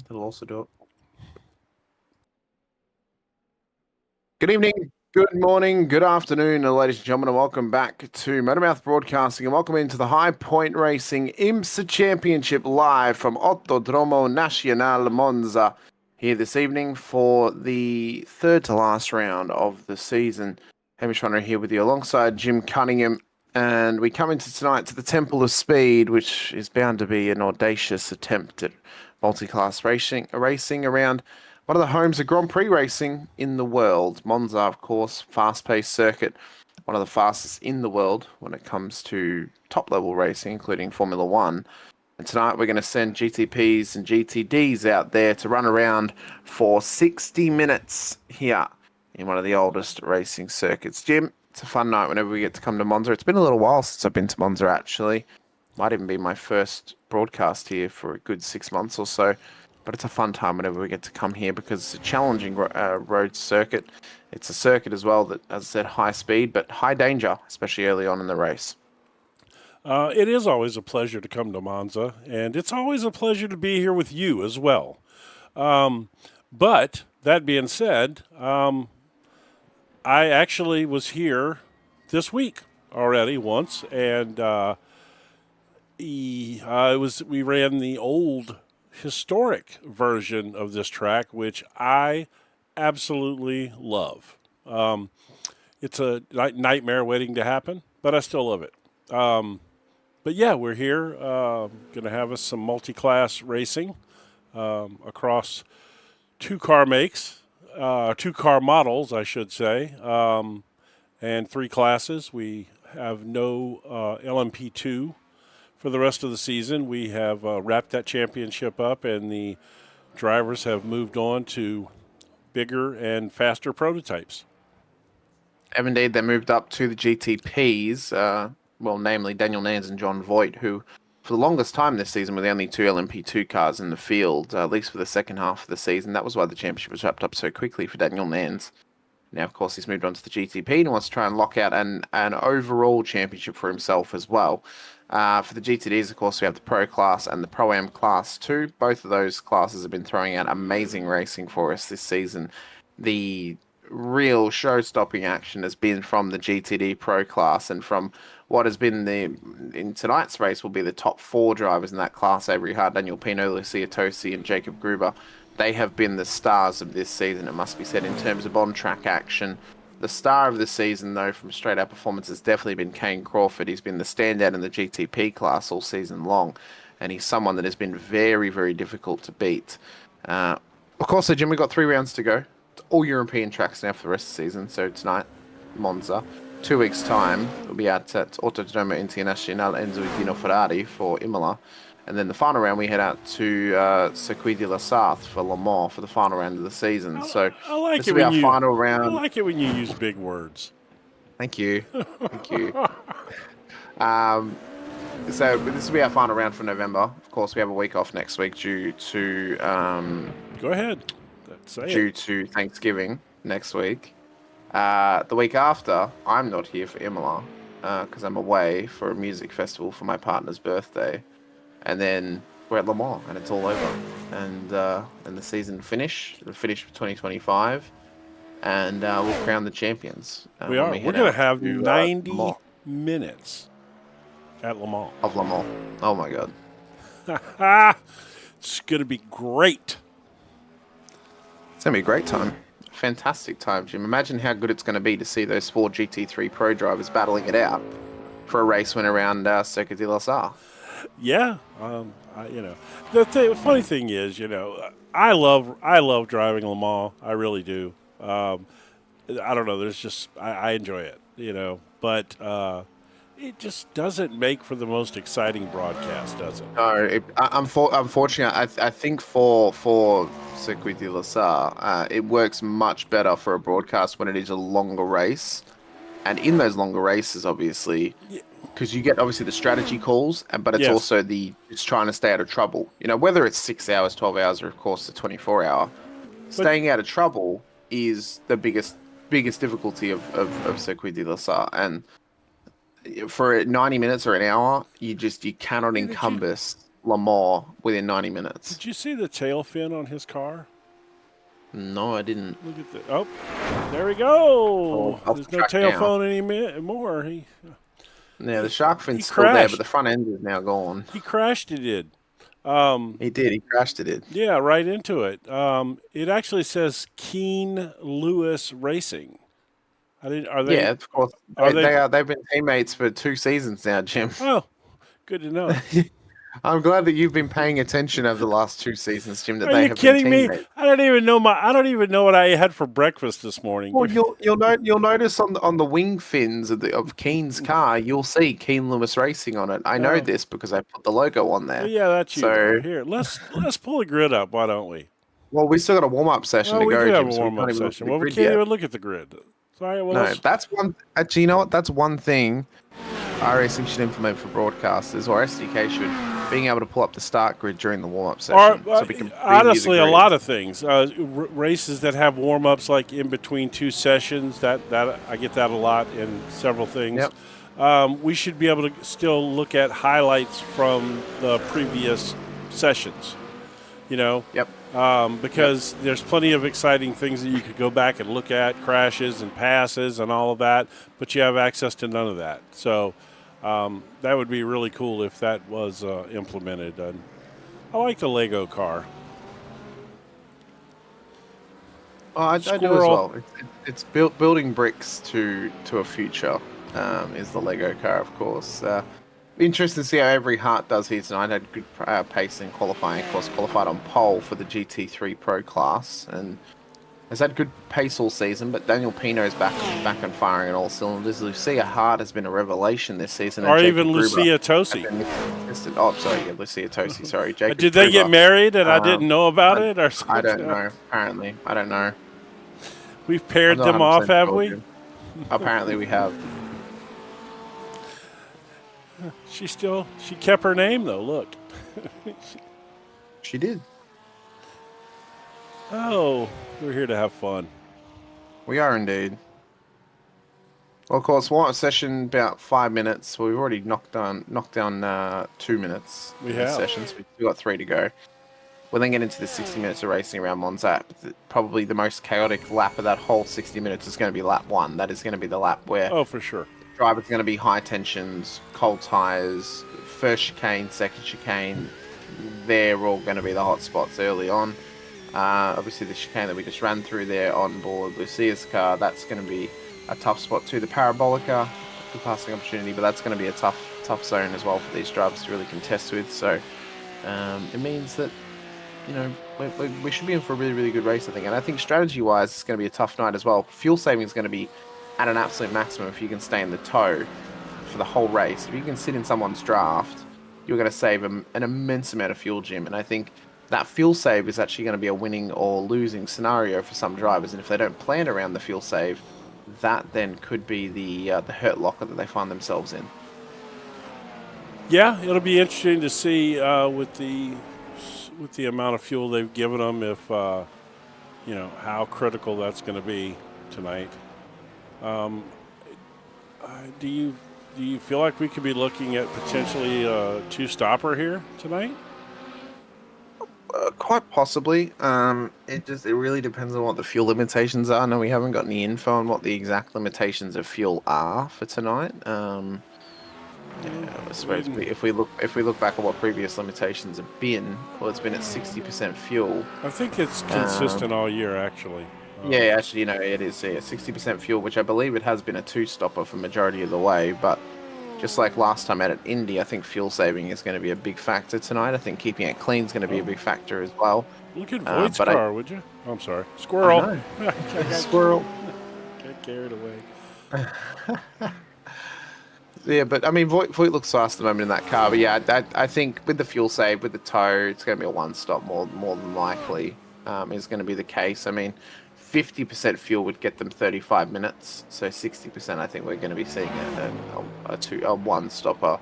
That'll also do it. Good evening, good morning, good afternoon, ladies and gentlemen, and welcome back to Motormouth Broadcasting, and welcome into the High Point Racing IMSA Championship live from Autodromo Nazionale Monza here this evening for the third to last round of the season. Hamish Runner here with you alongside Jim Cunningham, and we come into tonight to the Temple of Speed, which is bound to be an audacious attempt at multi-class racing around one of the homes of Grand Prix racing in the world. Monza, of course, fast-paced circuit, one of the fastest in the world when it comes to top-level racing, including Formula One. And tonight we're going to send GTPs and GTDs out there to run around for 60 minutes here in one of the oldest racing circuits. Jim, it's a fun night whenever we get to come to Monza. It's been a little while since I've been to Monza, actually. Might even be my first broadcast here for a good 6 months or so. But it's a fun time whenever we get to come here because it's a challenging road circuit. It's a circuit as well that, as I said, high speed, but high danger, especially early on in the race. It is always a pleasure to come to Monza, and it's always a pleasure to be here with you as well. But that being said, I actually was here this week already once, and we ran the old historic version of this track, which I absolutely love. It's a nightmare waiting to happen, but I still love it. But yeah, we're here. Going to have us some multi-class racing across two car models, I should say, and three classes. We have no LMP2 for the rest of the season. We have wrapped that championship up, and the drivers have moved on to bigger and faster prototypes. Indeed, they moved up to the GTPs, namely Daniel Nans and John Voigt, who for the longest time this season were the only two LMP2 cars in the field, at least for the second half of the season. That was why the championship was wrapped up so quickly for Daniel Nans. Now, of course, he's moved on to the GTP and wants to try and lock out an overall championship for himself as well. For the GTDs, of course, we have the Pro Class and the Pro-Am Class 2. Both of those classes have been throwing out amazing racing for us this season. The real show-stopping action has been from the GTD Pro Class, and from what has been in tonight's race will be the top four drivers in that class: Avery Hart, Daniel Pino, Lucia Tosi, and Jacob Gruber. They have been the stars of this season, it must be said, in terms of on-track action. The star of the season, though, from straight-out performance has definitely been Kane Crawford. He's been the standout in the GTP class all season long, and he's someone that has been very, very difficult to beat. Of course, so Jim, we've got 3 rounds to go. It's all European tracks now for the rest of the season. So tonight, Monza. 2 weeks' time, we'll be out at Autodromo Nazionale Monza Ferrari for Imola. And then the final round, we head out to Circuit de la Sarthe for Le Mans for the final round of the season. So I like this it will be when our you, final I round. like it when you use big words. Thank you. Thank you. So this will be our final round for November. Of course, we have a week off next week due to Go ahead. due to Thanksgiving next week. The week after, I'm not here for Imola because I'm away for a music festival for my partner's birthday, and then we're at Le Mans and it's all over. And the season the finish for 2025, and we'll crown the champions. We are. We're going to have 90 minutes at Le Mans. Of Le Mans. Oh my god. It's going to be great. It's going to be a great time. Fantastic time, Jim. Imagine how good it's going to be to see those 4 GT3 Pro drivers battling it out for a race win around Circuit de la Sarthe. Yeah. The funny thing is, I love driving Le Mans. I really do. I don't know. I enjoy it, but it just doesn't make for the most exciting broadcast, does it? No, unfortunately, I think for Circuit de la Sarthe, it works much better for a broadcast when it is a longer race. And in those longer races, obviously, because you get obviously the strategy calls, but it's also it's trying to stay out of trouble. Whether it's 6 hours, 12 hours, or of course the 24-hour, staying out of trouble is the biggest difficulty of Circuit de la Sarthe. And for 90 minutes or an hour, you cannot encompass Le Mans within 90 minutes. Did you see the tail fin on his car? No, I didn't. Look at the. Oh, there we go. I'll There's no track tail now. phone anymore. Yeah, the shark He fin's still there, but crashed. the front end is now gone. He crashed. He did. He did. He crashed it. Yeah, right into it. It actually says Keen Lewis Racing. I didn't. Are they? Yeah, of course. Are they? They've been teammates for 2 seasons now, Jim. Oh, good to know. I'm glad that you've been paying attention over the last 2 seasons, Jim. That Are they you have been kidding me? teammates. I don't even know what I had for breakfast this morning. Well, you'll notice on the wing fins of Keen's car, you'll see Keen Lewis Racing on it. I know this because I put the logo on there. Well, yeah, that's you. So Though. Here, let's pull the grid up. Why don't we? well, we still got a warm up session to We go, do have Jim. a So we warm can't up even look at session. the Well, we grid can't yet. even look at the grid. Sorry. Well, No, that's one. Actually, you know what? That's one thing iRacing should implement for broadcasters, or SDK should, being able to pull up the start grid during the warm-up session, so we can preview honestly, the a grid. lot of things. Races that have warm-ups, like in between 2 sessions, that I get that a lot in several things. Yep. We should be able to still look at highlights from the previous sessions. Yep. Because there's plenty of exciting things that you could go back and look at, crashes and passes and all of that, but you have access to none of that. So that would be really cool if that was implemented. I like the Lego car. Oh, I do as well. It's building bricks to a future. Is the Lego car, of course. Interesting to see how every Hart does here tonight. Had good pace in qualifying. Of course, qualified on pole for the GT3 Pro class, and has had good pace all season. But Daniel Pino's back and firing on all cylinders. Lucia Hart has been a revelation this season. Or and even Jacob Gruber Lucia Tosi. Oh, sorry, yeah, Lucia Tosi. Sorry, Jacob. Did they get Gruber. married and I didn't know about it, or something? I don't know. Apparently, I don't know. We've paired I'm not them off, 100% have sure, we? Jim. Apparently, we have. She kept her name though. Look. She did. Oh, we're here to have fun. We are indeed. Well, of course, warm-up session about 5 minutes. Well, we've already knocked down 2 minutes We in this have. session, so we've got 3 to go. We'll then get into the 60 minutes of racing around Monza. Probably the most chaotic lap of that whole 60 minutes is going to be lap 1. That is going to be the lap where Oh, for sure. driver's going to be high tensions, cold tires, first chicane, second chicane. They're all going to be the hot spots early on. Obviously, the chicane that we just ran through there on board Lucia's car, that's going to be a tough spot too. The Parabolica, good passing opportunity, but that's going to be a tough zone as well for these drivers to really contest with. So it means that, we should be in for a really, really good race, I think. And I think strategy-wise, it's going to be a tough night as well. Fuel saving is going to be at an absolute maximum if you can stay in the tow for the whole race. If you can sit in someone's draft, you're going to save an immense amount of fuel, Jim. And I think that fuel save is actually going to be a winning or losing scenario for some drivers. And if they don't plan around the fuel save, that then could be the hurt locker that they find themselves in. Yeah, it'll be interesting to see with the amount of fuel they've given them, if how critical that's going to be tonight. Do you feel like we could be looking at potentially a 2-stopper here tonight? Quite possibly. It really depends on what the fuel limitations are. No, we haven't got any info on what the exact limitations of fuel are for tonight. I suppose if we look back at what previous limitations have been, well, it's been at 60% fuel. I think it's consistent all year, actually. Yeah, actually, it is 60% fuel, which I believe it has been a 2-stopper for majority of the way. But just like last time out at Indy, I think fuel saving is going to be a big factor tonight. I think keeping it clean is going to be a big factor as well. Look at Voigt's car, would you? Oh, I'm sorry. Squirrel. Squirrel. Get carried away. Yeah, but I mean, Voigt looks fast at the moment in that car. But yeah, I think with the fuel save, with the tow, it's going to be a 1-stop more than likely. Is going to be the case. I mean, 50% fuel would get them 35 minutes. So 60%, I think we're going to be seeing a 1-stopper.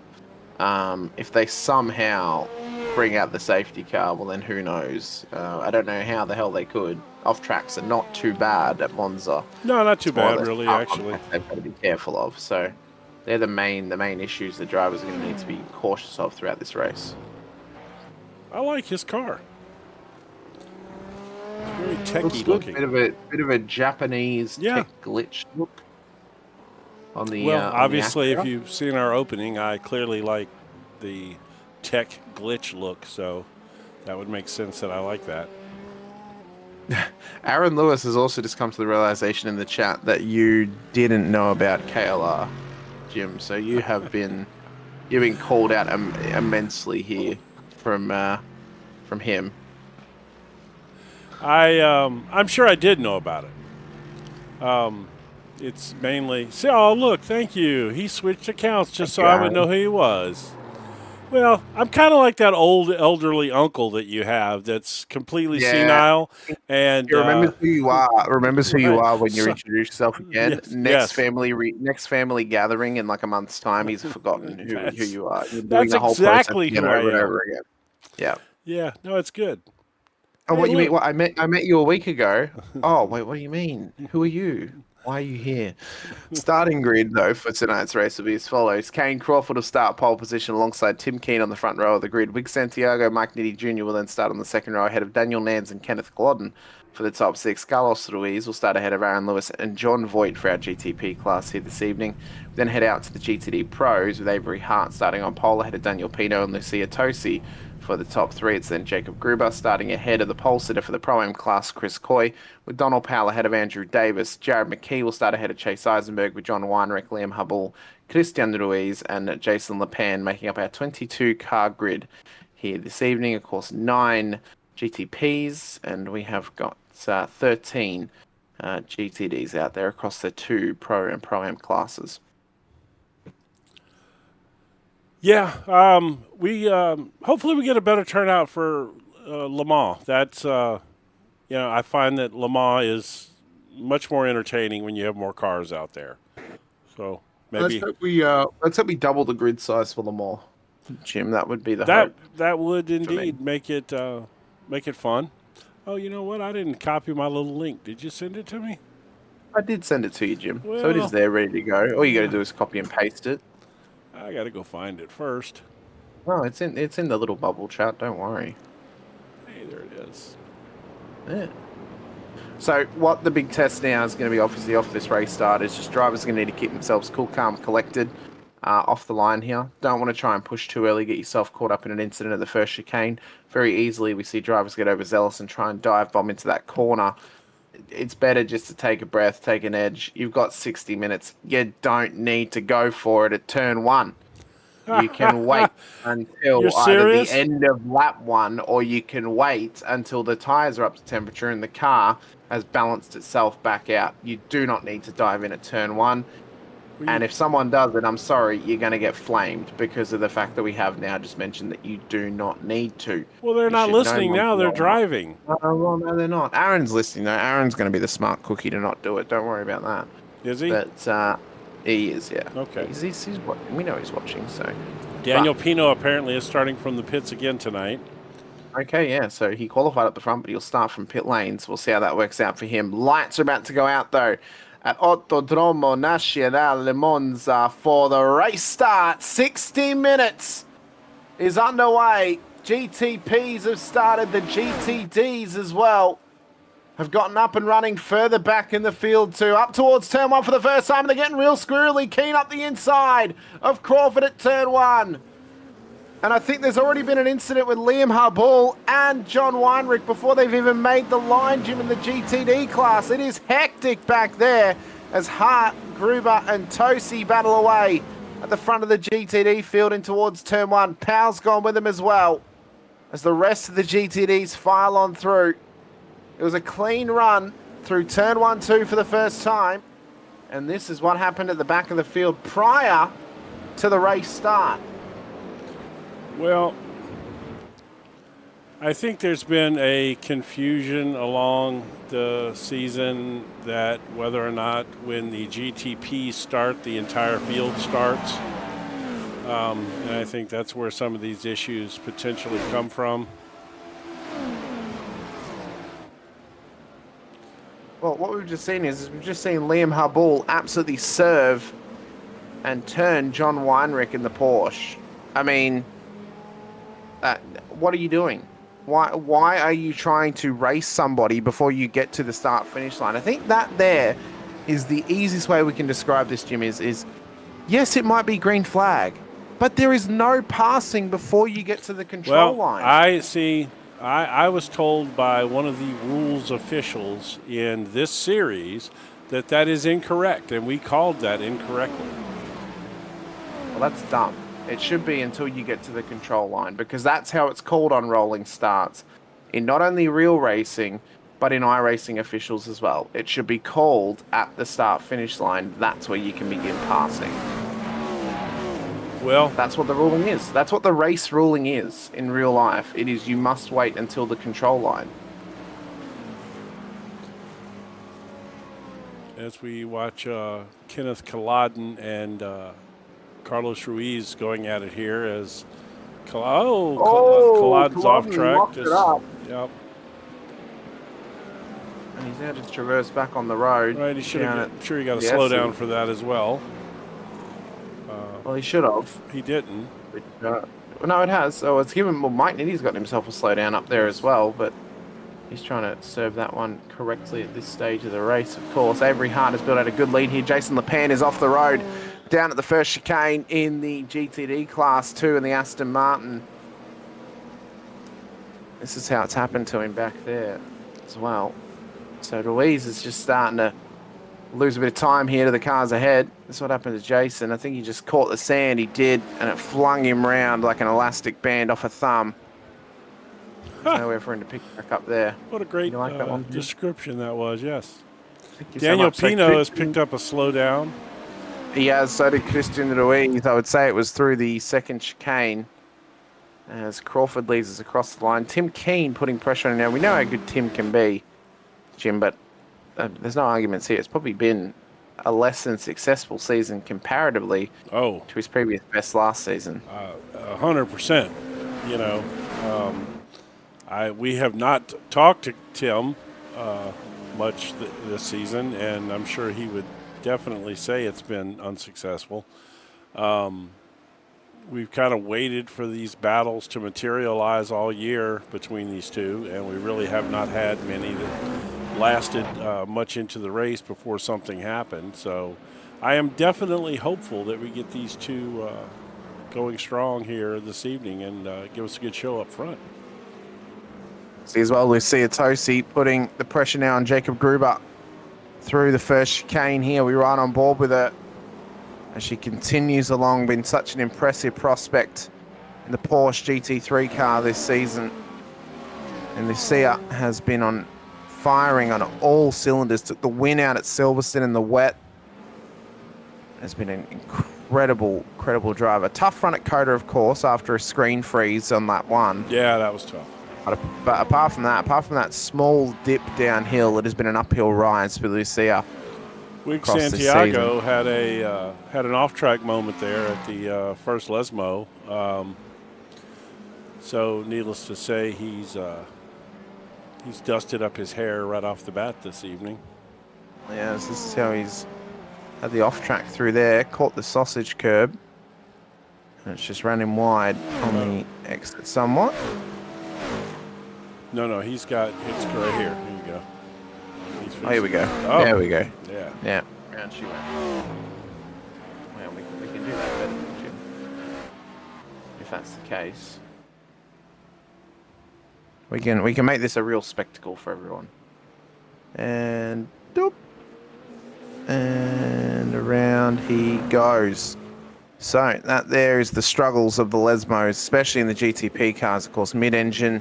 If they somehow bring out the safety car, well then who knows? I don't know how the hell they could. Off tracks are not too bad at Monza. No, not too bad, really. Actually, they've got to be careful of. So they're the main issues the drivers are going to need to be cautious of throughout this race. I like his car. It's very techy Looks good. looking. Bit of a Japanese Yeah. tech glitch look on the Well, obviously, if Acura. you've seen our opening, I clearly like the tech glitch look, so that would make sense that I like that. Aaron Lewis has also just come to the realization in the chat that you didn't know about KLR, Jim. So you've been called out immensely here from him. I'm sure I did know about it. It's mainly oh look, thank you. He switched accounts just so I would know who he was. Well, I'm kind of like that old elderly uncle that you have that's completely senile and he remembers who you are. Remembers who you right. are when you introduce yourself again. Yes. Next family gathering in like a month's time, he's forgotten who you are. You're doing That's the whole process exactly again who I over and am. over again. Yeah. Yeah. No, it's good. Oh, Hey, what you mean? look. What I met you a week ago. Oh, wait, what do you mean? Who are you? Why are you here? Starting grid though for tonight's race will be as follows: Kane Crawford will start pole position alongside Tim Keane on the front row of the grid. Wig Santiago, Mike Nitti Jr. will then start on the second row ahead of Daniel Nans and Kenneth Glodden for the top six. Carlos Ruiz will start ahead of Aaron Lewis and John Voigt for our GTP class here this evening. We then head out to the GTD Pros with Avery Hart starting on pole ahead of Daniel Pino and Lucia Tosi. For the top three, it's then Jacob Gruber starting ahead of the pole sitter for the Pro-Am class, Chris Coy, with Donald Powell ahead of Andrew Davis. Jared McKee will start ahead of Chase Eisenberg with John Weinreich, Liam Hubble, Christian Ruiz, and Jason Lepan making up our 22-car grid here this evening. Of course, 9 GTPs, and we have got 13 GTDs out there across the 2 Pro and Pro-Am classes. Yeah, we hopefully we get a better turnout for Le Mans. That's I find that Le Mans is much more entertaining when you have more cars out there. So maybe let's hope we double the grid size for Le Mans, Jim. That would be the that hope would indeed make it fun. Oh, you know what? I didn't copy my little link. Did you send it to me? I did send it to you, Jim. Well, so it is there, ready to go. All you got to do is copy and paste it. I got to go find it first. Oh, it's in the little bubble chat. Don't worry. Hey, there it is. Yeah. So what the big test now is going to be obviously off this race start is just drivers are going to need to keep themselves cool, calm, collected off the line here. Don't want to try and push too early, get yourself caught up in an incident at the first chicane. Very easily we see drivers get overzealous and try and dive bomb into that corner. It's better just to take a breath, take an edge. You've got 60 minutes. You don't need to go for it at turn 1. You can wait until either the end of lap 1 or you can wait until the tyres are up to temperature and the car has balanced itself back out. You do not need to dive in at turn 1. And if someone does it, I'm sorry, you're going to get flamed because of the fact that we have now just mentioned that you do not need to. Well, they're not listening now. They're driving. Well, no, they're not. Aaron's listening, though. Aaron's going to be the smart cookie to not do it. Don't worry about that. Is he? But he is, yeah. Okay. He's watching. We know he's watching, so. Daniel Pino apparently is starting from the pits again tonight. Okay, yeah. So he qualified at the front, but he'll start from pit lanes. We'll see how that works out for him. Lights are about to go out, though, at Autodromo Nazionale Monza for the race start. 60 minutes is underway. GTPs have started. The GTDs as well have gotten up and running further back in the field too. Up towards turn 1 for the first time. They're getting real squirrely. Keen up the inside of Crawford at turn 1. And I think there's already been an incident with Liam Hubble and John Weinreich before they've even made the line, Jim, in the GTD class. It is hectic back there as Hart, Gruber and Tosi battle away at the front of the GTD field and towards turn 1. Powell's gone with them as well as the rest of the GTDs file on through. It was a clean run through turn 1, 2 for the first time. And this is what happened at the back of the field prior to the race start. Well, I think there's been a confusion along the season that whether or not when the GTP start, the entire field starts. And I think that's where some of these issues potentially come from. Well, what we've just seen is we've just seen Liam Hubble absolutely serve and turn John Weinreich in the Porsche. I mean, what are you doing? Why are you trying to race somebody before you get to the start finish line? I think that there is the easiest way we can describe this, Jim, is yes, it might be green flag, but there is no passing before you get to the control Well, line. I see. I was told by one of the rules officials in this series that is incorrect, and we called that incorrectly. Well, that's dumb. It should be until you get to the control line, because that's how it's called on rolling starts. In not only real racing, but in iRacing officials as well. It should be called at the start-finish line. That's where you can begin passing. Well, That's what the ruling is. That's what the race ruling is in real life. It is you must wait until the control line. as we watch Kenneth Culloden and Carlos Ruiz going at it here as Culloden's off track. Yep. And he's now just traversed back on the road. Right, he should have. I'm sure he got a slow down for that as well. Well, he should have. He didn't. No, it has. So it's given. Well, Mike Nitty's got himself a slowdown up there as well, but he's trying to serve that one correctly at this stage of the race, of course. Avery Hart has built out a good lead here. Jason Lepan is off the road down at the first chicane in the GTD Class 2 in the Aston Martin. This is how it's happened to him back there as well. So Ruiz is just starting to lose a bit of time here to the cars ahead. That's what happened to Jason. I think he just caught the sand. He did, and it flung him round like an elastic band off a thumb. There's nowhere for him to pick back up there. What a great like that one, description that was, yes. Thank you Daniel so much. Pino has picked up a slowdown. He has, so did Christian Ruiz. I would say it was through the second chicane as Crawford leads us across the line. Tim Keane putting pressure on him now. We know how good Tim can be, Jim, but there's no arguments here. It's probably been a less than successful season comparatively to his previous best last season. 100%. You know, we have not talked to Tim much this season, and I'm sure he would definitely say it's been unsuccessful. We've kind of waited for these battles to materialize all year between these two, and we really have not had many that lasted much into the race before something happened. So I am definitely hopeful that we get these two going strong here this evening and give us a good show up front. See as well, Lucia Tosi putting the pressure now on Jacob Gruber through the first chicane here. We're right on board with her as she continues along, been such an impressive prospect in the Porsche GT3 car this season. And Lucia has been firing on all cylinders. Took the win out at Silverstone in the wet. Has been an incredible driver. Tough run at Coda, of course, after a screen freeze on that one. Yeah, that was tough. But apart from that small dip downhill, it has been an uphill rise for Lucia. Wig Santiago had an off-track moment there at the first Lesmo. So needless to say, he's dusted up his hair right off the bat this evening. Yeah, this is how he's had the off-track through there, caught the sausage curb, and it's just ran him wide on the exit somewhat. No, he's got it's right here. Here you go. Oh, here we go. Oh. There we go. Yeah. Round she went. Well, we can do that better, Jim. If that's the case. We can make this a real spectacle for everyone. And doop. And around he goes. So that there is the struggles of the Lesmos, especially in the GTP cars, of course. Mid-engine,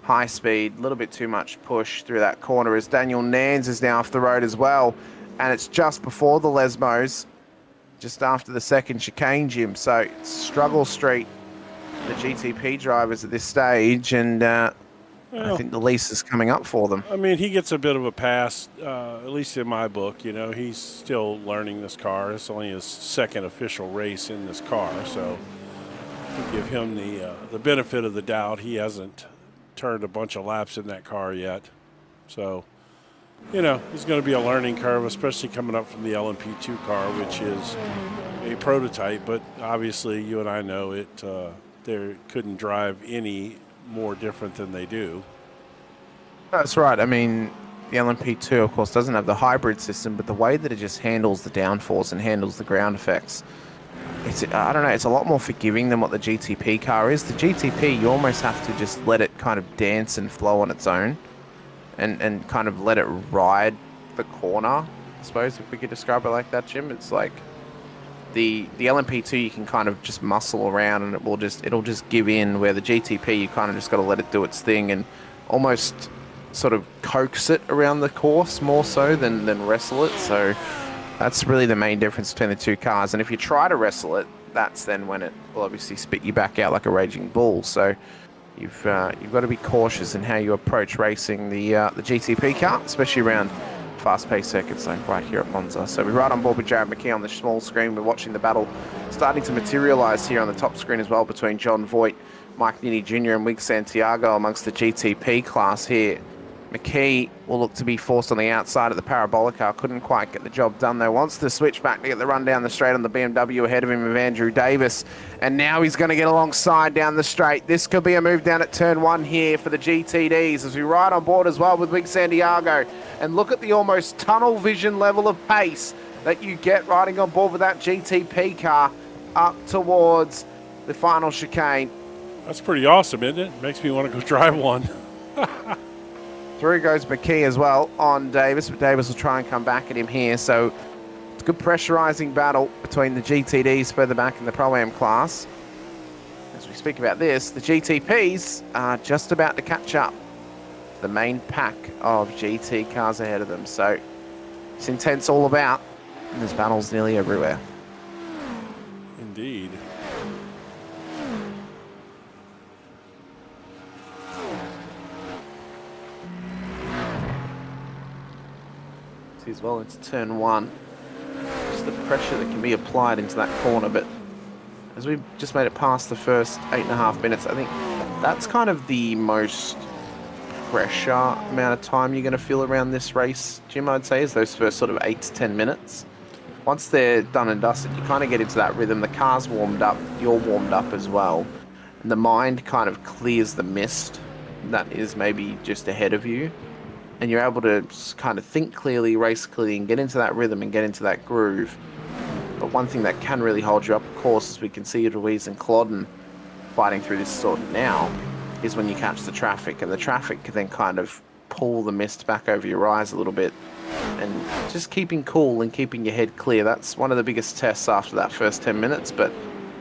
high speed, a little bit too much push through that corner as Daniel Nans is now off the road as well. And it's just before the Lesmos, just after the second chicane, Jim. So it's struggle street, the GTP drivers at this stage, and I think the lease is coming up for them. I mean, he gets a bit of a pass, at least in my book. You know, he's still learning this car. It's only his second official race in this car, so to give him the benefit of the doubt, he hasn't turned a bunch of laps in that car yet. So, you know, it's going to be a learning curve, especially coming up from the LMP2 car, which is a prototype, but obviously you and I know it. They couldn't drive any more different than they do. That's right. I mean, the LMP2, of course, doesn't have the hybrid system, but the way that it just handles the downforce and handles the ground effects, I don't know, it's a lot more forgiving than what the GTP car is. The GTP, you almost have to just let it kind of dance and flow on its own and kind of let it ride the corner, I suppose, if we could describe it like that, Jim. It's like the LMP2, you can kind of just muscle around and it'll just give in, where the GTP, you kind of just got to let it do its thing and almost sort of coax it around the course more so than wrestle it. So that's really the main difference between the two cars. And if you try to wrestle it, that's then when it will obviously spit you back out like a raging bull. So you've got to be cautious in how you approach racing the GTP car, especially around fast-paced circuits like right here at Monza. So we're right on board with Jared McKee on the small screen. We're watching the battle starting to materialise here on the top screen as well between John Voigt, Mike Nini Jr. and Wig Santiago amongst the GTP class here. McKee will look to be forced on the outside of the Parabolica. Couldn't quite get the job done though. Wants to switch back to get the run down the straight on the BMW ahead of him of Andrew Davis. And now he's going to get alongside down the straight. This could be a move down at turn 1 here for the GTDs as we ride on board as well with Wig Santiago. And look at the almost tunnel vision level of pace that you get riding on board with that GTP car up towards the final chicane. That's pretty awesome, isn't it? Makes me want to go drive one. Through goes McKee as well on Davis, but Davis will try and come back at him here. So it's a good pressurising battle between the GTDs further back in the Pro-Am class. As we speak about this, the GTPs are just about to catch up to the main pack of GT cars ahead of them. So it's intense all about, and there's battles nearly everywhere. Indeed. As well, it's turn 1. Just the pressure that can be applied into that corner, but as we've just made it past the first 8.5 minutes, I think that's kind of the most pressure amount of time you're going to feel around this race, Jim, I'd say, is those first sort of 8 to 10 minutes. Once they're done and dusted, you kind of get into that rhythm. The car's warmed up, you're warmed up as well, and the mind kind of clears the mist that is maybe just ahead of you. And you're able to kind of think clearly, race clearly, and get into that rhythm and get into that groove. But one thing that can really hold you up, of course, as we can see Ruiz and Clodden fighting through this sort of now, is when you catch the traffic. And the traffic can then kind of pull the mist back over your eyes a little bit. And just keeping cool and keeping your head clear, that's one of the biggest tests after that first 10 minutes. But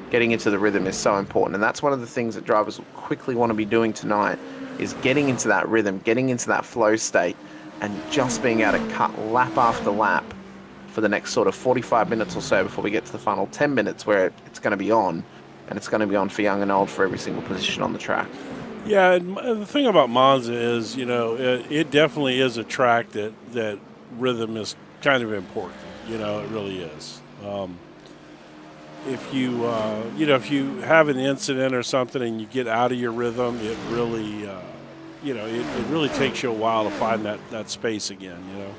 getting into the rhythm is so important. And that's one of the things that drivers will quickly want to be doing tonight, is getting into that rhythm, getting into that flow state, and just being able to cut lap after lap for the next sort of 45 minutes or so before we get to the final 10 minutes where it's going to be on, and it's going to be on for young and old for every single position on the track. Yeah, and the thing about Monza is, you know, it definitely is a track that rhythm is kind of important. You know, it really is. If you, if you have an incident or something and you get out of your rhythm, it really, it really takes you a while to find that space again, you know.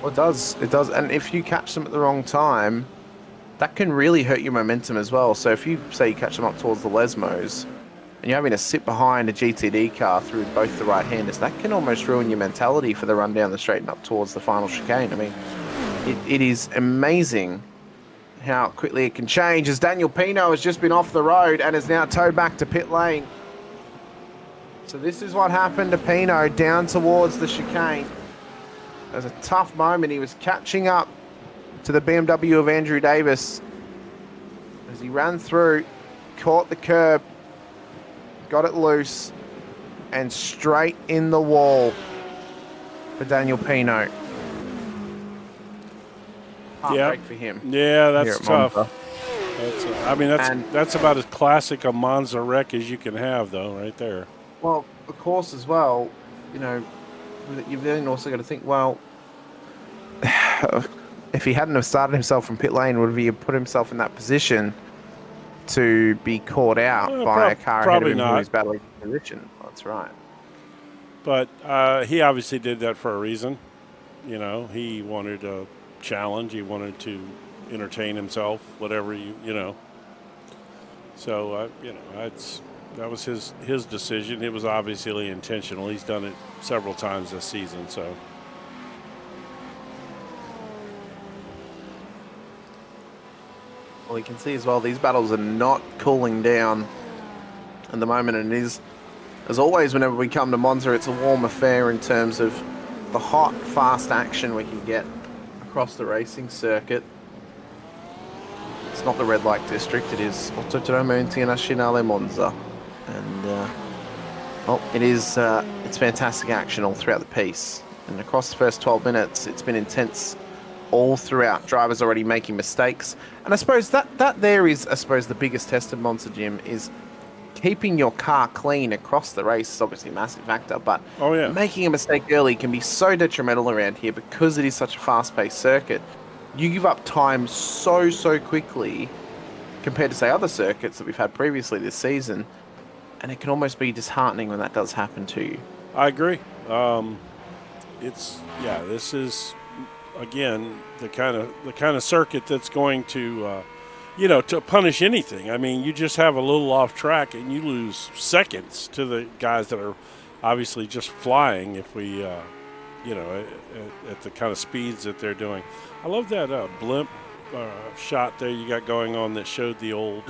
Well, it does. And if you catch them at the wrong time, that can really hurt your momentum as well. So if you say you catch them up towards the Lesmos and you're having to sit behind a GTD car through both the right-handers, that can almost ruin your mentality for the run down the straight and up towards the final chicane. I mean, it is amazing how quickly it can change, as Daniel Pino has just been off the road and is now towed back to pit lane. So this is what happened to Pino down towards the chicane. It was a tough moment. He was catching up to the BMW of Andrew Davis as he ran through, caught the curb, got it loose, and straight in the wall for Daniel Pino. Heartbreak for him. Yeah, that's tough. That's about as classic a Monza wreck as you can have, though, right there. Well, of course, as well, you know, you've then also got to think, well, if he hadn't have started himself from pit lane, would he have put himself in that position to be caught out by a car ahead of him who was battling for position? That's right. But he obviously did that for a reason. You know, he wanted a challenge. He wanted to entertain himself, whatever you know. So, that was his decision. It was obviously intentional. He's done it several times this season. So. Well, you can see as well, these battles are not cooling down at the moment, and it is, as always, whenever we come to Monza, it's a warm affair in terms of the hot, fast action we can get across the racing circuit. It's not the red light district, it is Autodromo Nazionale Monza. And, it's fantastic action all throughout the piece. And across the first 12 minutes, it's been intense all throughout. Drivers already making mistakes. And I suppose that there is, the biggest test of Monza, Jim, is keeping your car clean across the race is obviously a massive factor, but making a mistake early can be so detrimental around here because it is such a fast-paced circuit. You give up time so quickly compared to, say, other circuits that we've had previously this season, and it can almost be disheartening when that does happen to you. I agree. This is, again, the kind of circuit that's going to to punish anything. I mean, you just have a little off track and you lose seconds to the guys that are obviously just flying if we, at the kind of speeds that they're doing. I love that blimp shot there you got going on that showed the old.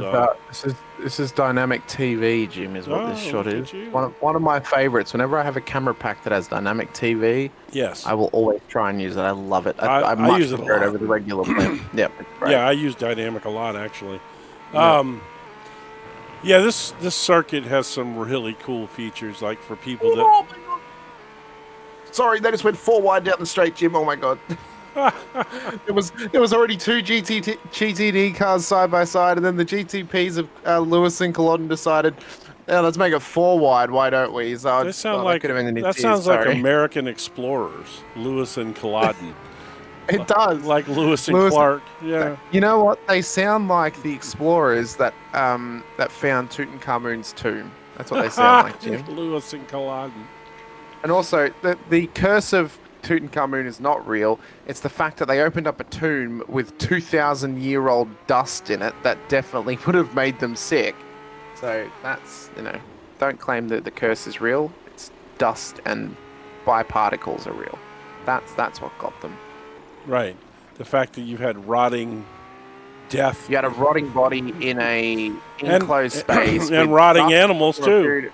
This is dynamic TV, Jim, is what this shot is. One of my favorites. Whenever I have a camera pack that has dynamic TV, yes, I will always try and use it. I love it. I much use it prefer it over the regular blimp. Yep, it's great. Yeah, I use dynamic a lot actually. This circuit has some really cool features, like for people that. Sorry, they just went 4 wide down the straight, Jim. Oh my god. There was already 2 GTD cars side by side, and then the GTPs of Lewis and Culloden decided, let's make it 4 wide. Why don't we? So that sounds like American explorers, Lewis and Culloden. It does, like Lewis and Clark. Yeah. You know what? They sound like the explorers that found Tutankhamun's tomb. That's what they sound like, Jim. Lewis and Culloden. And also, the curse of Tutankhamun is not real. It's the fact that they opened up a tomb with 2,000-year-old dust in it that definitely would have made them sick. So that's, don't claim that the curse is real. It's dust and biparticles are real. That's what got them. Right. The fact that you've had rotting death. You had a rotting body in a enclosed space. And rotting animals, too.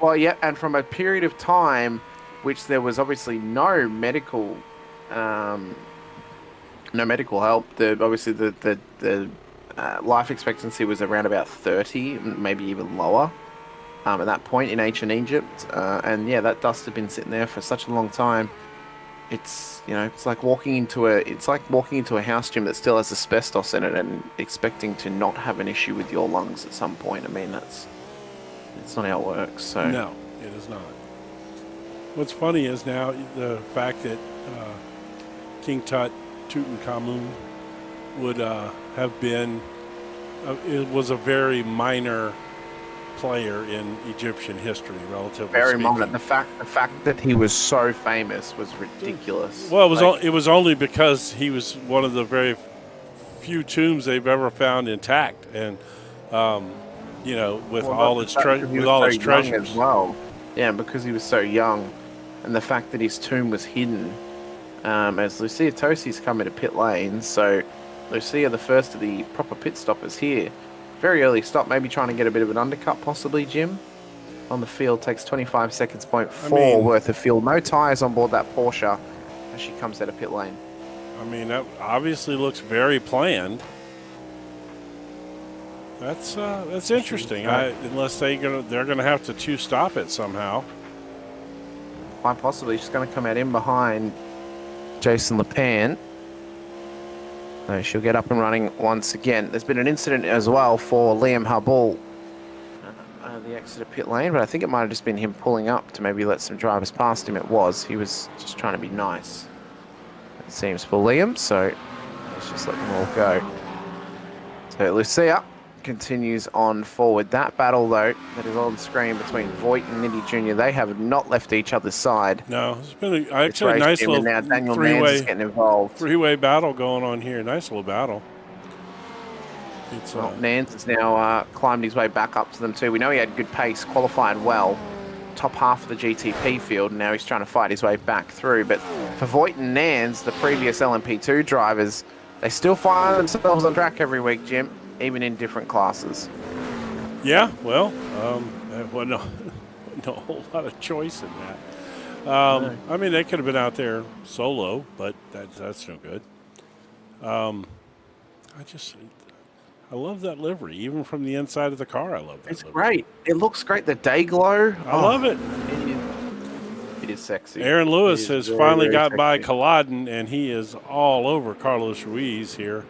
And from a period of time which there was obviously no medical help. The life expectancy was around about 30, maybe even lower at that point in ancient Egypt. That dust had been sitting there for such a long time. It's like walking into a house, Jim, that still has asbestos in it and expecting to not have an issue with your lungs at some point. I mean, it's not how it works. So no, it is not. What's funny is now the fact that King Tut, Tutankhamun, would have been, it was a very minor player in Egyptian history, relatively very speaking. minor. The fact that he was so famous was ridiculous. Well, it was only because he was one of the very few tombs they've ever found intact, and with all its treasures as well. Yeah, because he was so young. And the fact that his tomb was hidden, as Lucia Tosi's come into pit lane. So Lucia, the first of the proper pit stoppers here. Very early stop, maybe trying to get a bit of an undercut possibly, Jim. On the field, takes 25 seconds, 0.4 worth of fuel. No tyres on board that Porsche as she comes out of pit lane. I mean, that obviously looks very planned. That's interesting. Unless they're gonna have to two-stop it somehow. Quite possibly. She's going to come out in behind Jason LePan. So she'll get up and running once again. There's been an incident as well for Liam Hubble, the exit of pit lane, but I think it might have just been him pulling up to maybe let some drivers past him. It was. He was just trying to be nice, it seems, for Liam. So let's just let them all go. So Lucia continues on forward. That battle, though, that is on screen between Voigt and Nitti Jr., they have not left each other's side. No, it's been a nice little now Daniel Nance is getting involved. Three-way battle going on here. Nice little battle. It's Well, Nance has now climbed his way back up to them too. We know he had good pace, qualified well, top half of the GTP field, and now he's trying to fight his way back through. But for Voigt and Nance, the previous LMP2 drivers, they still find themselves on track every week, Jim, even in different classes. yeah. Well, no whole lot of choice in that. I mean, they could have been out there solo, but that's no good. I love that livery. Even from the inside of the car, I love that It's livery. great. It looks great. The day glow. I love it. It is sexy. Aaron Lewis has finally got by sexy. Culloden, and he is all over Carlos Ruiz here.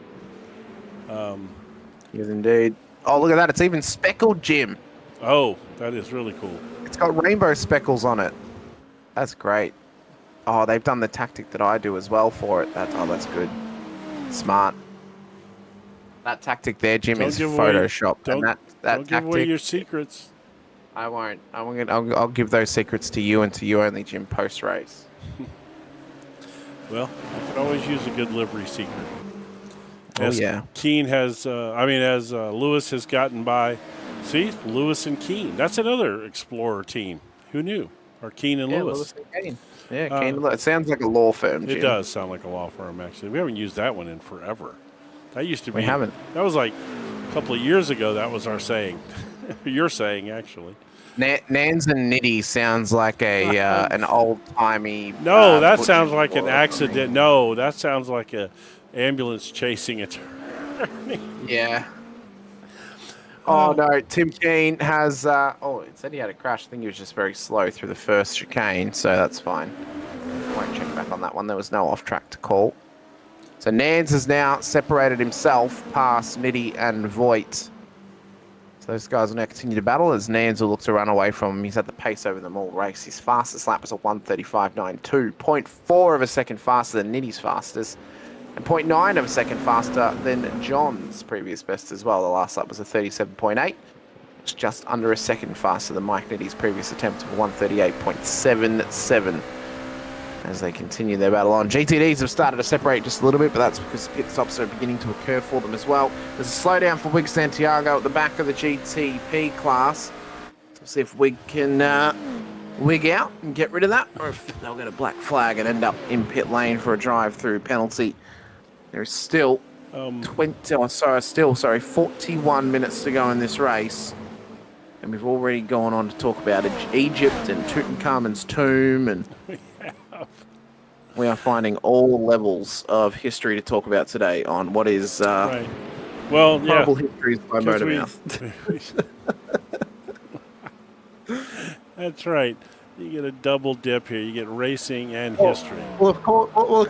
Yes, indeed. Oh, look at that. It's even speckled, Jim. Oh, that is really cool. It's got rainbow speckles on it. That's great. Oh, they've done the tactic that I do as well for it. That's good. Smart. That tactic there, Jim, is Photoshopped. Don't That give away your secrets. I won't. I'll give those secrets to you and to you only, Jim, post race. Well, I could always use a good livery secret. As Keane has, as Lewis has gotten by. See, Lewis and Keane. That's another Explorer team. Who knew? Or Keane and Lewis. And Keane. Yeah, Keane. It sounds like a law firm, Jim. It does sound like a law firm, actually. We haven't used that one in forever. That used to be. We haven't. That was like a couple of years ago. That was our saying. Your saying, actually. Nans and Nitty sounds like an old timey. No, that sounds like an accident. No, that sounds like a ambulance chasing attorney. Yeah. Oh no, Tim Keane has. It said he had a crash. I think he was just very slow through the first chicane, so that's fine. Won't check back on that one. There was no off track to call. So Nans has now separated himself past Nitty and Voigt. So those guys will now continue to battle as Nans will look to run away from him. He's had the pace over them all race. His fastest lap was a 1:35.92, 0.4 of a second faster than Nitty's fastest, and 0.9 of a second faster than John's previous best as well. The last lap was a 37.8. It's just under a second faster than Mike Nitty's previous attempt of 1:38.77. As they continue their battle on. GTDs have started to separate just a little bit, but that's because pit stops are beginning to occur for them as well. There's a slowdown for Wig Santiago at the back of the GTP class. We'll see if Wig can wig out and get rid of that, or if they'll get a black flag and end up in pit lane for a drive-through penalty. There's still 41 minutes to go in this race. And we've already gone on to talk about Egypt and Tutankhamun's tomb, and we are finding all levels of history to talk about today on what is right. Well, horrible histories by Motormouth. That's right. You get a double dip here. You get racing and history. Well, of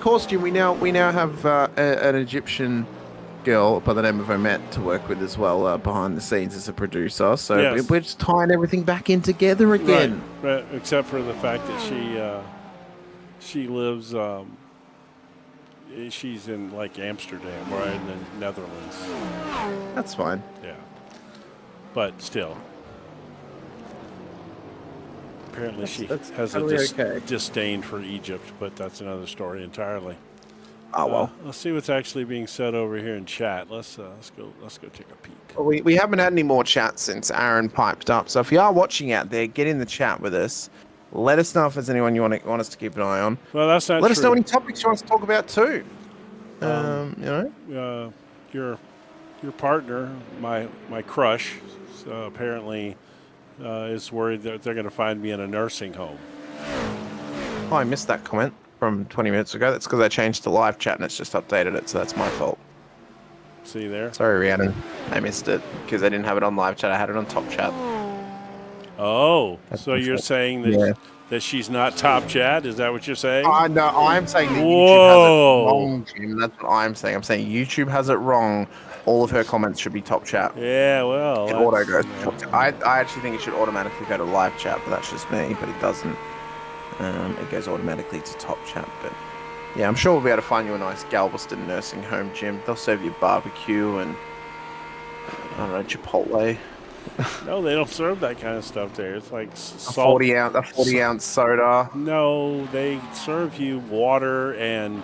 course, Jim. We now have an Egyptian girl by the name of Omet to work with as well behind the scenes as a producer. So yes. we're just tying everything back in together again. Right. Except for the fact that she lives. She's in like Amsterdam, right in the Netherlands. That's fine. Yeah, but still. Apparently, she has a disdain for Egypt, but that's another story entirely. Oh well. Let's see what's actually being said over here in chat. Let's go take a peek. Well, we haven't had any more chats since Aaron piped up. So if you are watching out there, get in the chat with us. Let us know if there's anyone you want us to keep an eye on. Well, that's not Let true. us know any topics you want us to talk about too. Your partner, my crush, apparently is worried that they're going to find me in a nursing home. Oh, I missed that comment from 20 minutes ago. That's because I changed to live chat and it's just updated it, so that's my fault. See there? Sorry, Rhiannon. I missed it because I didn't have it on live chat. I had it on top chat. Oh, so you're saying that she's not top chat? Is that what you're saying? No, I'm saying that YouTube has it wrong, Jim. That's what I'm saying. I'm saying YouTube has it wrong. All of her comments should be top chat. Yeah, well. It auto goes to top chat. I actually think it should automatically go to live chat, but that's just me. But it doesn't. It goes automatically to top chat. But yeah, I'm sure we'll be able to find you a nice Galveston nursing home, Jim. They'll serve you barbecue and, I don't know, Chipotle. No, they don't serve that kind of stuff there. It's like salt. A 40 ounce soda. No, they serve you water and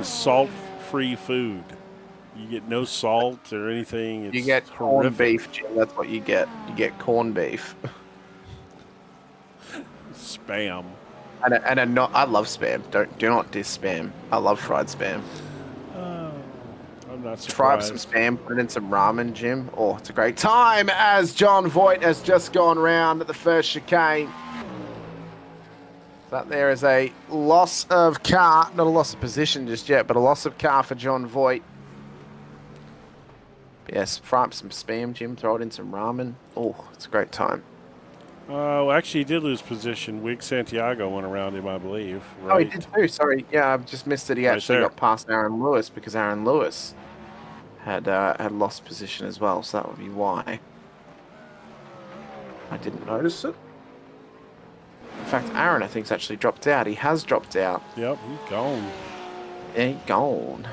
salt-free food. You get no salt or anything. It's You get corned horrific. beef, Jim. That's what you get. You get corned beef. Spam. I love spam. Do not diss spam. I love fried spam. I'm not Fry up some surprised. spam, put it in some ramen, Jim. Oh, it's a great time as John Voight has just gone round at the first chicane. That there is a loss of car, not a loss of position just yet, but a loss of car for John Voight. Yes, fry up some spam, Jim. Throw it in some ramen. Oh, it's a great time. Well, actually, he did lose position. Wig Santiago went around him, I believe. Right? Oh, he did too. Sorry. Yeah, I just missed it. He Right actually there. got past Aaron Lewis because Aaron Lewis had lost position as well. So that would be why. I didn't notice it. In fact, Aaron, I think, has actually dropped out. He has dropped out. Yep, he's gone. Yeah, he's gone.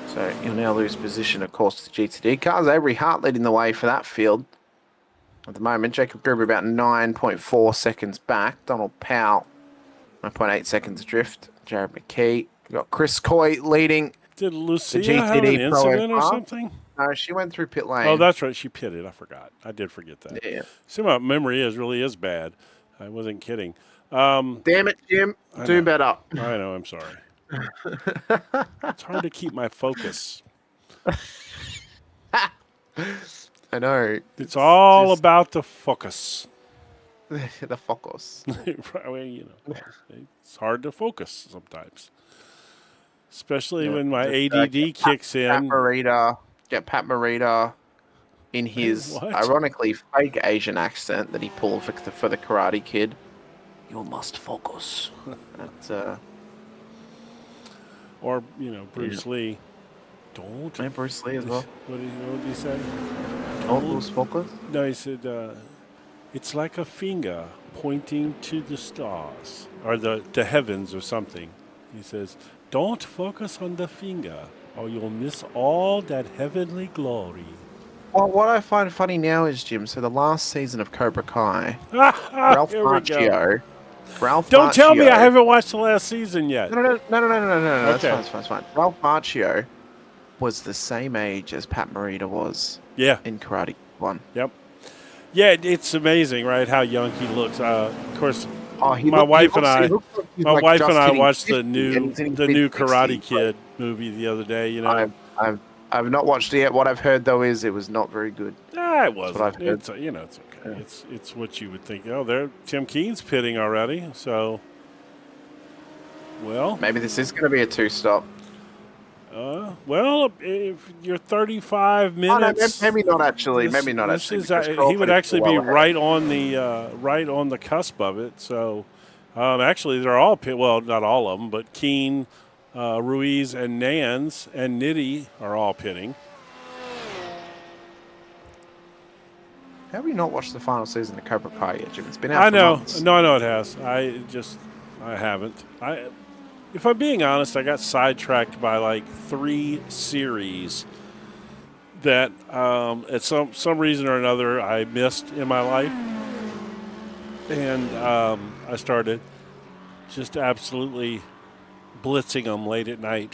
So he'll now lose position, of course, to the GTD cars. Avery Hart leading the way for that field. At the moment, Jacob Gruber about 9.4 seconds back. Donald Powell, 9.8 seconds adrift. Jared McKee. We've got Chris Coy leading. Did Lucia GTD have an Pro incident or F1. something? No, she went through pit lane. Oh, that's right. She pitted. I forgot. I did forget that. Yeah. See, my memory really is bad. I wasn't kidding. Damn it, Jim. Do know. better. I know. I'm sorry. It's hard to keep my focus. I know. It's all just- about the focus. the focus. Well, it's hard to focus sometimes, especially when my ADD kicks Pat in. Morita. Get Pat Morita in his What? ironically fake Asian accent that he pulled for the Karate Kid. You must focus. That's Or Bruce Lee. Don't. and Bruce Lee as well. What did he say? Don't lose focus. No, he said it's like a finger pointing to the stars or the heavens or something. He says, "Don't focus on the finger, or you'll miss all that heavenly glory." Well, what I find funny now is, Jim, so the last season of Cobra Kai, Ralph Here we go. Macchio. Ralph Don't tell me Macchio- I haven't watched the last season yet. No. That's Okay. fine, that's fine. Ralph Macchio was the same age as Pat Morita was Yeah. in Karate 1. Yep. Yeah, it's amazing, right? How young he looks. Of course, my wife and I watched the new Karate Kid movie the other day. You know, I've not watched it yet. What I've heard though is it was not very good. It wasn't. what I've heard. It's it's okay. Yeah. It's what you would think. Oh, there, Tim Keen's pitting already. So, well, Maybe this is going to be a two-stop. well, if you're 35 Oh, no, minutes, maybe not actually. this- maybe not this actually. is, because he Crawford would is actually well be ahead. right on the cusp of it. So, actually, they're all pit. Well, not all of them, but Keen, Ruiz, and Nans and Nitty are all pitting. Have you not watched the final season of Cobra Kai yet, Jim? It's been out I for know. months. No, I know it has. I haven't. If I'm being honest, I got sidetracked by like 3 series that at some reason or another I missed in my life, and I started just absolutely blitzing them late at night.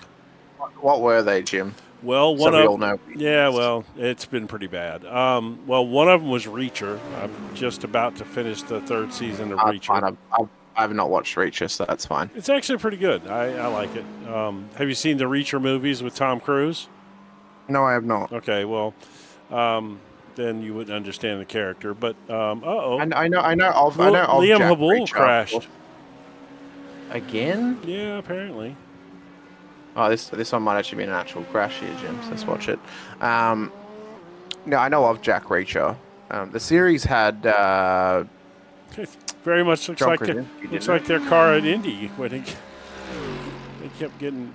What were they, Jim? Well, So one we of all know. yeah, well, it's been pretty bad. Well, one of them was Reacher. I'm just about to finish the 3rd season of Reacher. Fine. I've not watched Reacher, so that's fine. It's actually pretty good. I like it. Have you seen the Reacher movies with Tom Cruise? No, I have not. Okay, well, then you wouldn't understand the character. But I know of Liam Jack Habul Reacher. crashed. Again? Yeah, apparently. Oh, this one might actually be an actual crash here, Jim. So let's watch it. No, I know of Jack Reacher. The series had It very much looks John like Krasinski, looks didn't like their car at Indy when they kept getting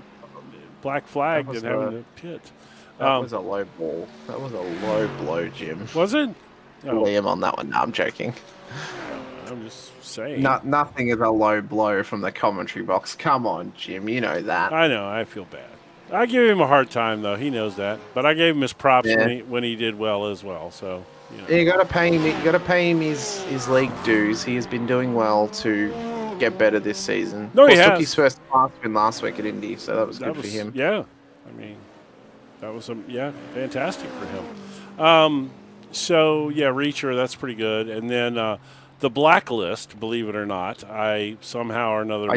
black flagged That was and having to pit. that was a low ball. That was a low blow, Jim. Was it? Oh, Liam on that one. No, I'm joking. I'm just saying. Nothing is a low blow from the commentary box. Come on, Jim. You know that. I know. I feel bad. I give him a hard time though. He knows that. But I gave him his props Yeah. when he did well as well. So You got to pay him. You got to pay him his league dues. He has been doing well to get better this season. No, he Of course, has. took his first class win last week at Indy, so that was good for him. Yeah, I mean, that was fantastic for him. So yeah, Reacher, that's pretty good. And then the Blacklist, believe it or not, I somehow or another I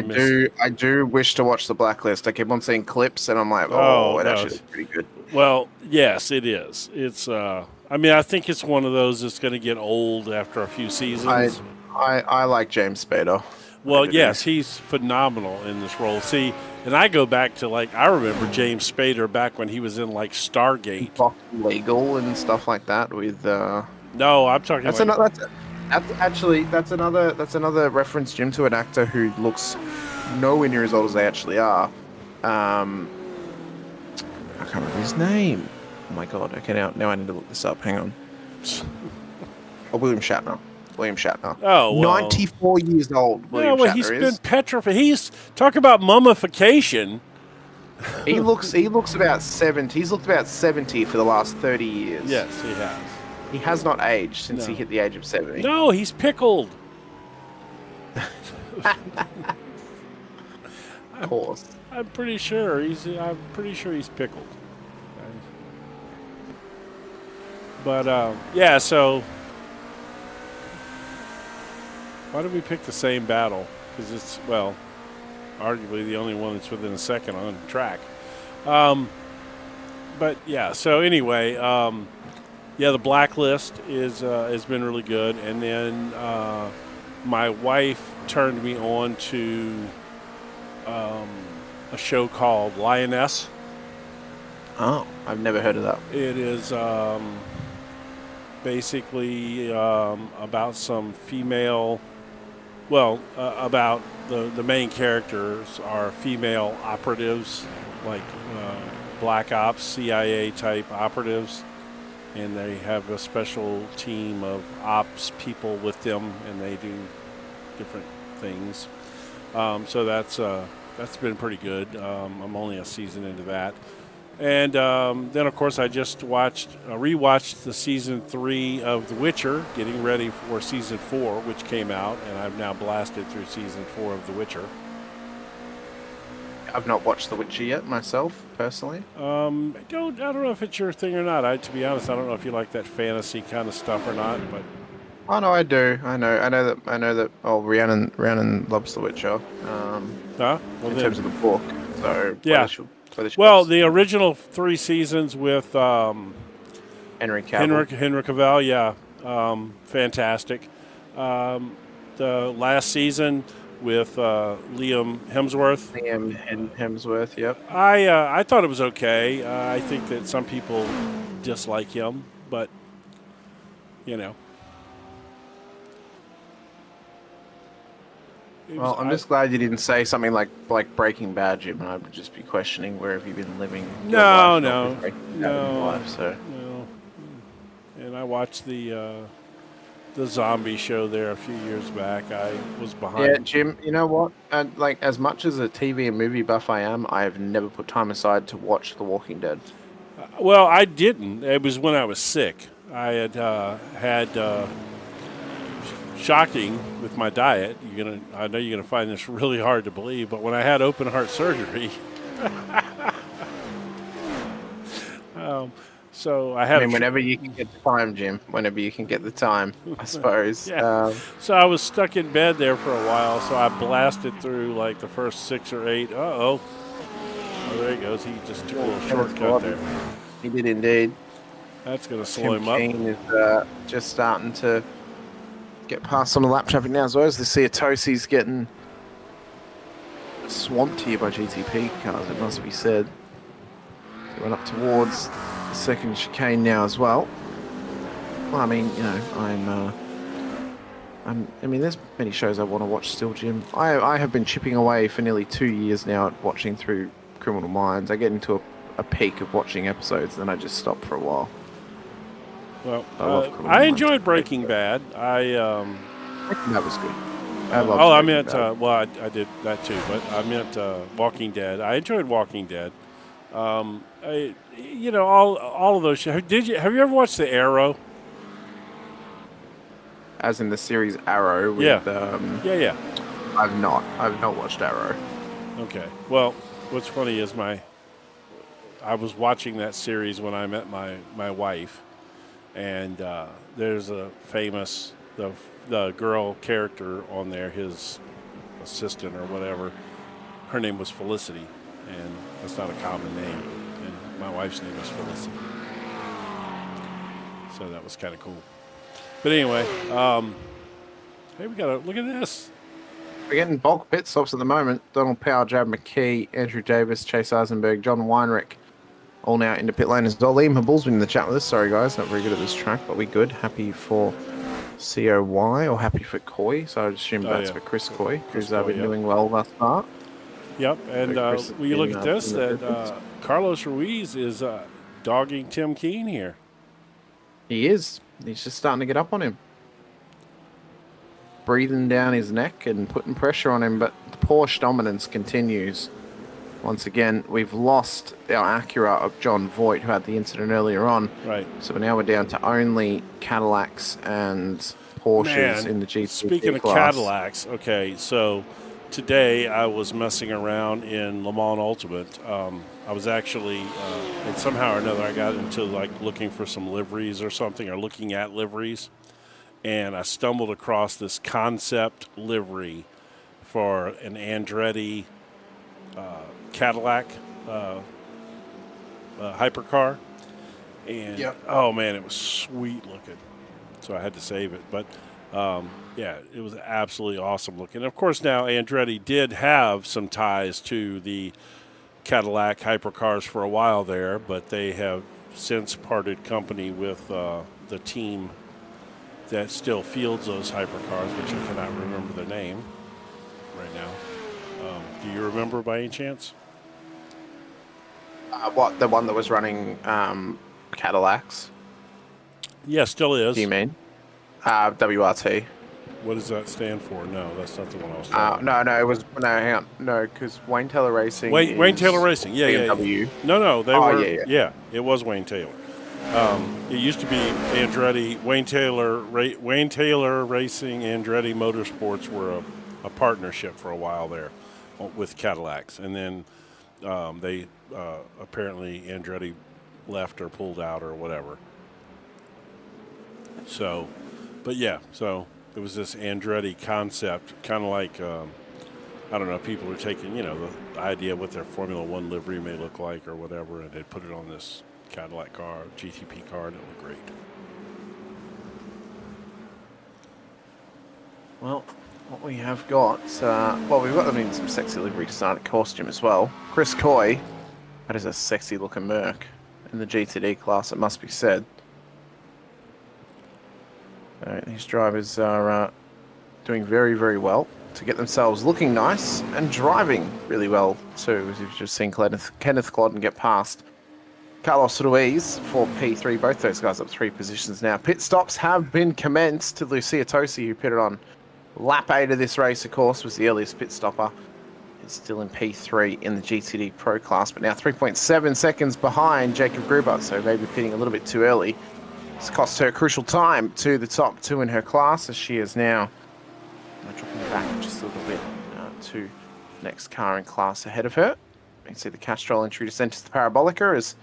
do wish to watch The Blacklist. I keep on seeing clips, and I'm like, Oh, it no. actually looks pretty good. Well, yes, it is. It's. I mean, I think it's one of those that's going to get old after a few seasons. I like James Spader. Well, yes, he's phenomenal in this role. See, and I go back to I remember James Spader back when he was in Stargate, Legal and stuff like that. With no, I'm talking. That's another reference, Jim, to an actor who looks nowhere near as old as they actually are. I can't remember his name. Oh my god! Okay, now I need to look this up. Hang on. William Shatner. Oh, well. 94 years old. William Shatner he's been petrified. He's talk about mummification. He looks about 70. He's looked about 70 for the last 30 years. Yes, he has. He has not aged since he hit the age of 70. No, he's pickled. Of course. I'm pretty sure he's pickled. But so why did we pick the same battle? Because it's arguably the only one that's within a second on track. But yeah, so anyway, the Blacklist has been really good, and then my wife turned me on to a show called Lioness. Oh, I've never heard of that. It is basically about some female. About the main characters are female operatives, like Black Ops, CIA type operatives, and they have a special team of ops people with them, and they do different things. So that's been pretty good. I'm only a season into that. And then, of course, I just rewatched the season 3 of The Witcher, getting ready for season 4, which came out, and I've now blasted through season 4 of The Witcher. I've not watched The Witcher yet myself, personally. I don't know if it's your thing or not. To be honest, I don't know if you like that fantasy kind of stuff or not. But oh no, I do. I know that. Oh, Rhiannon loves The Witcher. In terms of the book, so yeah. The original 3 seasons with Henry Cavill, fantastic. The last season with Liam Hemsworth, yep. I thought it was okay. I think that some people dislike him, but Well, I'm just glad you didn't say something like Breaking Bad, Jim, and I would just be questioning where have you been living. No. So. No. And I watched the zombie show there a few years back. I was behind. Yeah, Jim. You know what? As much as a TV and movie buff I am, I have never put time aside to watch The Walking Dead. Well, I didn't. It was when I was sick. I had shocking with my diet. I know you're gonna find this really hard to believe, but when I had open heart surgery, so I had. Whenever you can get the time, Jim. Whenever you can get the time, I suppose. Yeah. So I was stuck in bed there for a while. So I blasted through the first 6 or 8. Oh, there he goes. He just took a little shortcut there. He did indeed. That's gonna slow him up. Keen is just starting to get past on the lap traffic now as well, as the Tosi's getting swamped here by GTP cars, it must be said. Run up towards the second chicane now as well. Well, I mean, there's many shows I want to watch still, Jim. I have been chipping away for nearly 2 years now at watching through Criminal Minds. I get into a peak of watching episodes, and then I just stop for a while. Well, I enjoyed Breaking Bad. That was good. I did that too, but I meant Walking Dead. I enjoyed Walking Dead. All of those shows. Have you ever watched The Arrow? As in the series Arrow? With, yeah. I've not watched Arrow. Okay. Well, what's funny is I was watching that series when I met my wife, and there's a famous the girl character on there, his assistant or whatever. Her name was Felicity, and that's not a common name. And my wife's name is Felicity, so that was kind of cool. But anyway, hey, we got to look at this. We're getting bulk pit stops at the moment. Donald Powell, Jab McKee, Andrew Davis, Chase Eisenberg, John Weinrich, all now into pit lane as well. Liam Habul's been in the chat with us. Sorry, guys, not very good at this track, but we good. Happy for COY or happy for Coy. So I assume that's for Chris Coy, who's been doing well thus far. Yep, and when you look at this, that Carlos Ruiz is dogging Tim Keane here. He is. He's just starting to get up on him. Breathing down his neck and putting pressure on him, but the Porsche dominance continues. Once again, we've lost our Acura of John Voigt, who had the incident earlier on. Right. So now we're down to only Cadillacs and Porsches in the GT Speaking class. of Cadillacs, okay, so today I was messing around in Le Mans Ultimate. I was actually, and somehow or another, I got into like looking for some liveries or something, or looking at liveries. And I stumbled across this concept livery for an Andretti Cadillac hypercar. And oh man, it was sweet looking. So I had to save it. But yeah, it was absolutely awesome looking. Of course, now Andretti did have some ties to the Cadillac hypercars for a while there, but they have since parted company with the team that still fields those hypercars, which I cannot remember their name right now. Do you remember by any chance? What, the one that was running Cadillacs? Yeah, still is. Do you mean? WRT. What does that stand for? No, that's not the one I was talking about. No, it was, no, hang on. No, because Wayne Taylor Racing Wayne Taylor Racing, yeah, BMW. Yeah. No, they were, yeah, it was Wayne Taylor. It used to be Andretti, Wayne Taylor Racing, Andretti Motorsports were a partnership for a while there with Cadillacs, and then they apparently Andretti left or pulled out or whatever. So, but yeah, so it was this Andretti concept, kind of like I don't know, people are taking the idea of what their Formula One livery may look like or whatever, and they put it on this Cadillac car, GTP car, and it looked great. Well, what we have got, we've got them in some sexy livery design costume as well. Chris Coy, that is a sexy looking Merc in the GTD class, it must be said. These drivers are doing very, very well to get themselves looking nice and driving really well too, as you've just seen Kenneth Clodden get past Carlos Ruiz for P3. Both those guys up 3 positions now. Pit stops have been commenced to Lucia Tosi, who pitted on lap 8 of this race, of course, was the earliest pit stopper. It's still in P3 in the GTD Pro class, but now 3.7 seconds behind Jacob Gruber, so maybe pitting a little bit too early. It's cost her crucial time to the top 2 in her class, as she is now dropping back just a little bit to next car in class ahead of her. You can see the Castrol entry descent to the Parabolica as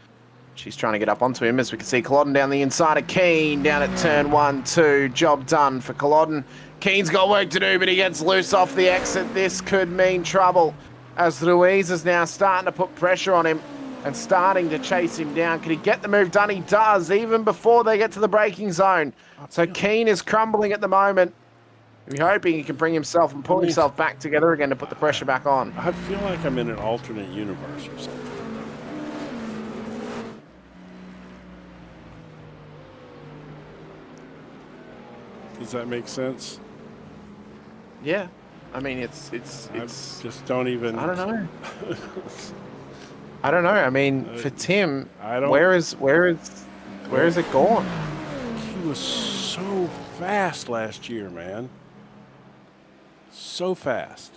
she's trying to get up onto him. As we can see Culloden down the inside of Keane down at turn 1, 2. Job done for Culloden. Keane's got work to do, but he gets loose off the exit. This could mean trouble as Ruiz is now starting to put pressure on him and starting to chase him down. Can he get the move done? He does, even before they get to the braking zone. So Keane is crumbling at the moment. We're hoping he can bring himself and pull himself back together again to put the pressure back on. I feel like I'm in an alternate universe or something. Does that make sense? Yeah. I mean, it's just don't even. I don't know. I don't know. I mean, for Tim, where is it gone? He was so fast last year, man. So fast.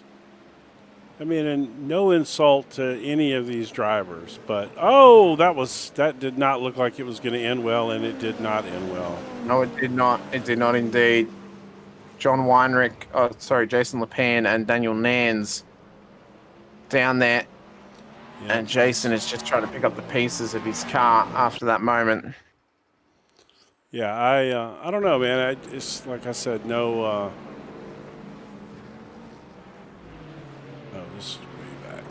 I mean, and no insult to any of these drivers, but that did not look like it was going to end well, and it did not end well. No, it did not. It did not indeed. Jason Lepan and Daniel Nans down there Yeah, And Jason is just trying to pick up the pieces of his car after that moment. yeah. I don't know, man. It's like I said, no. Oh, this is way back.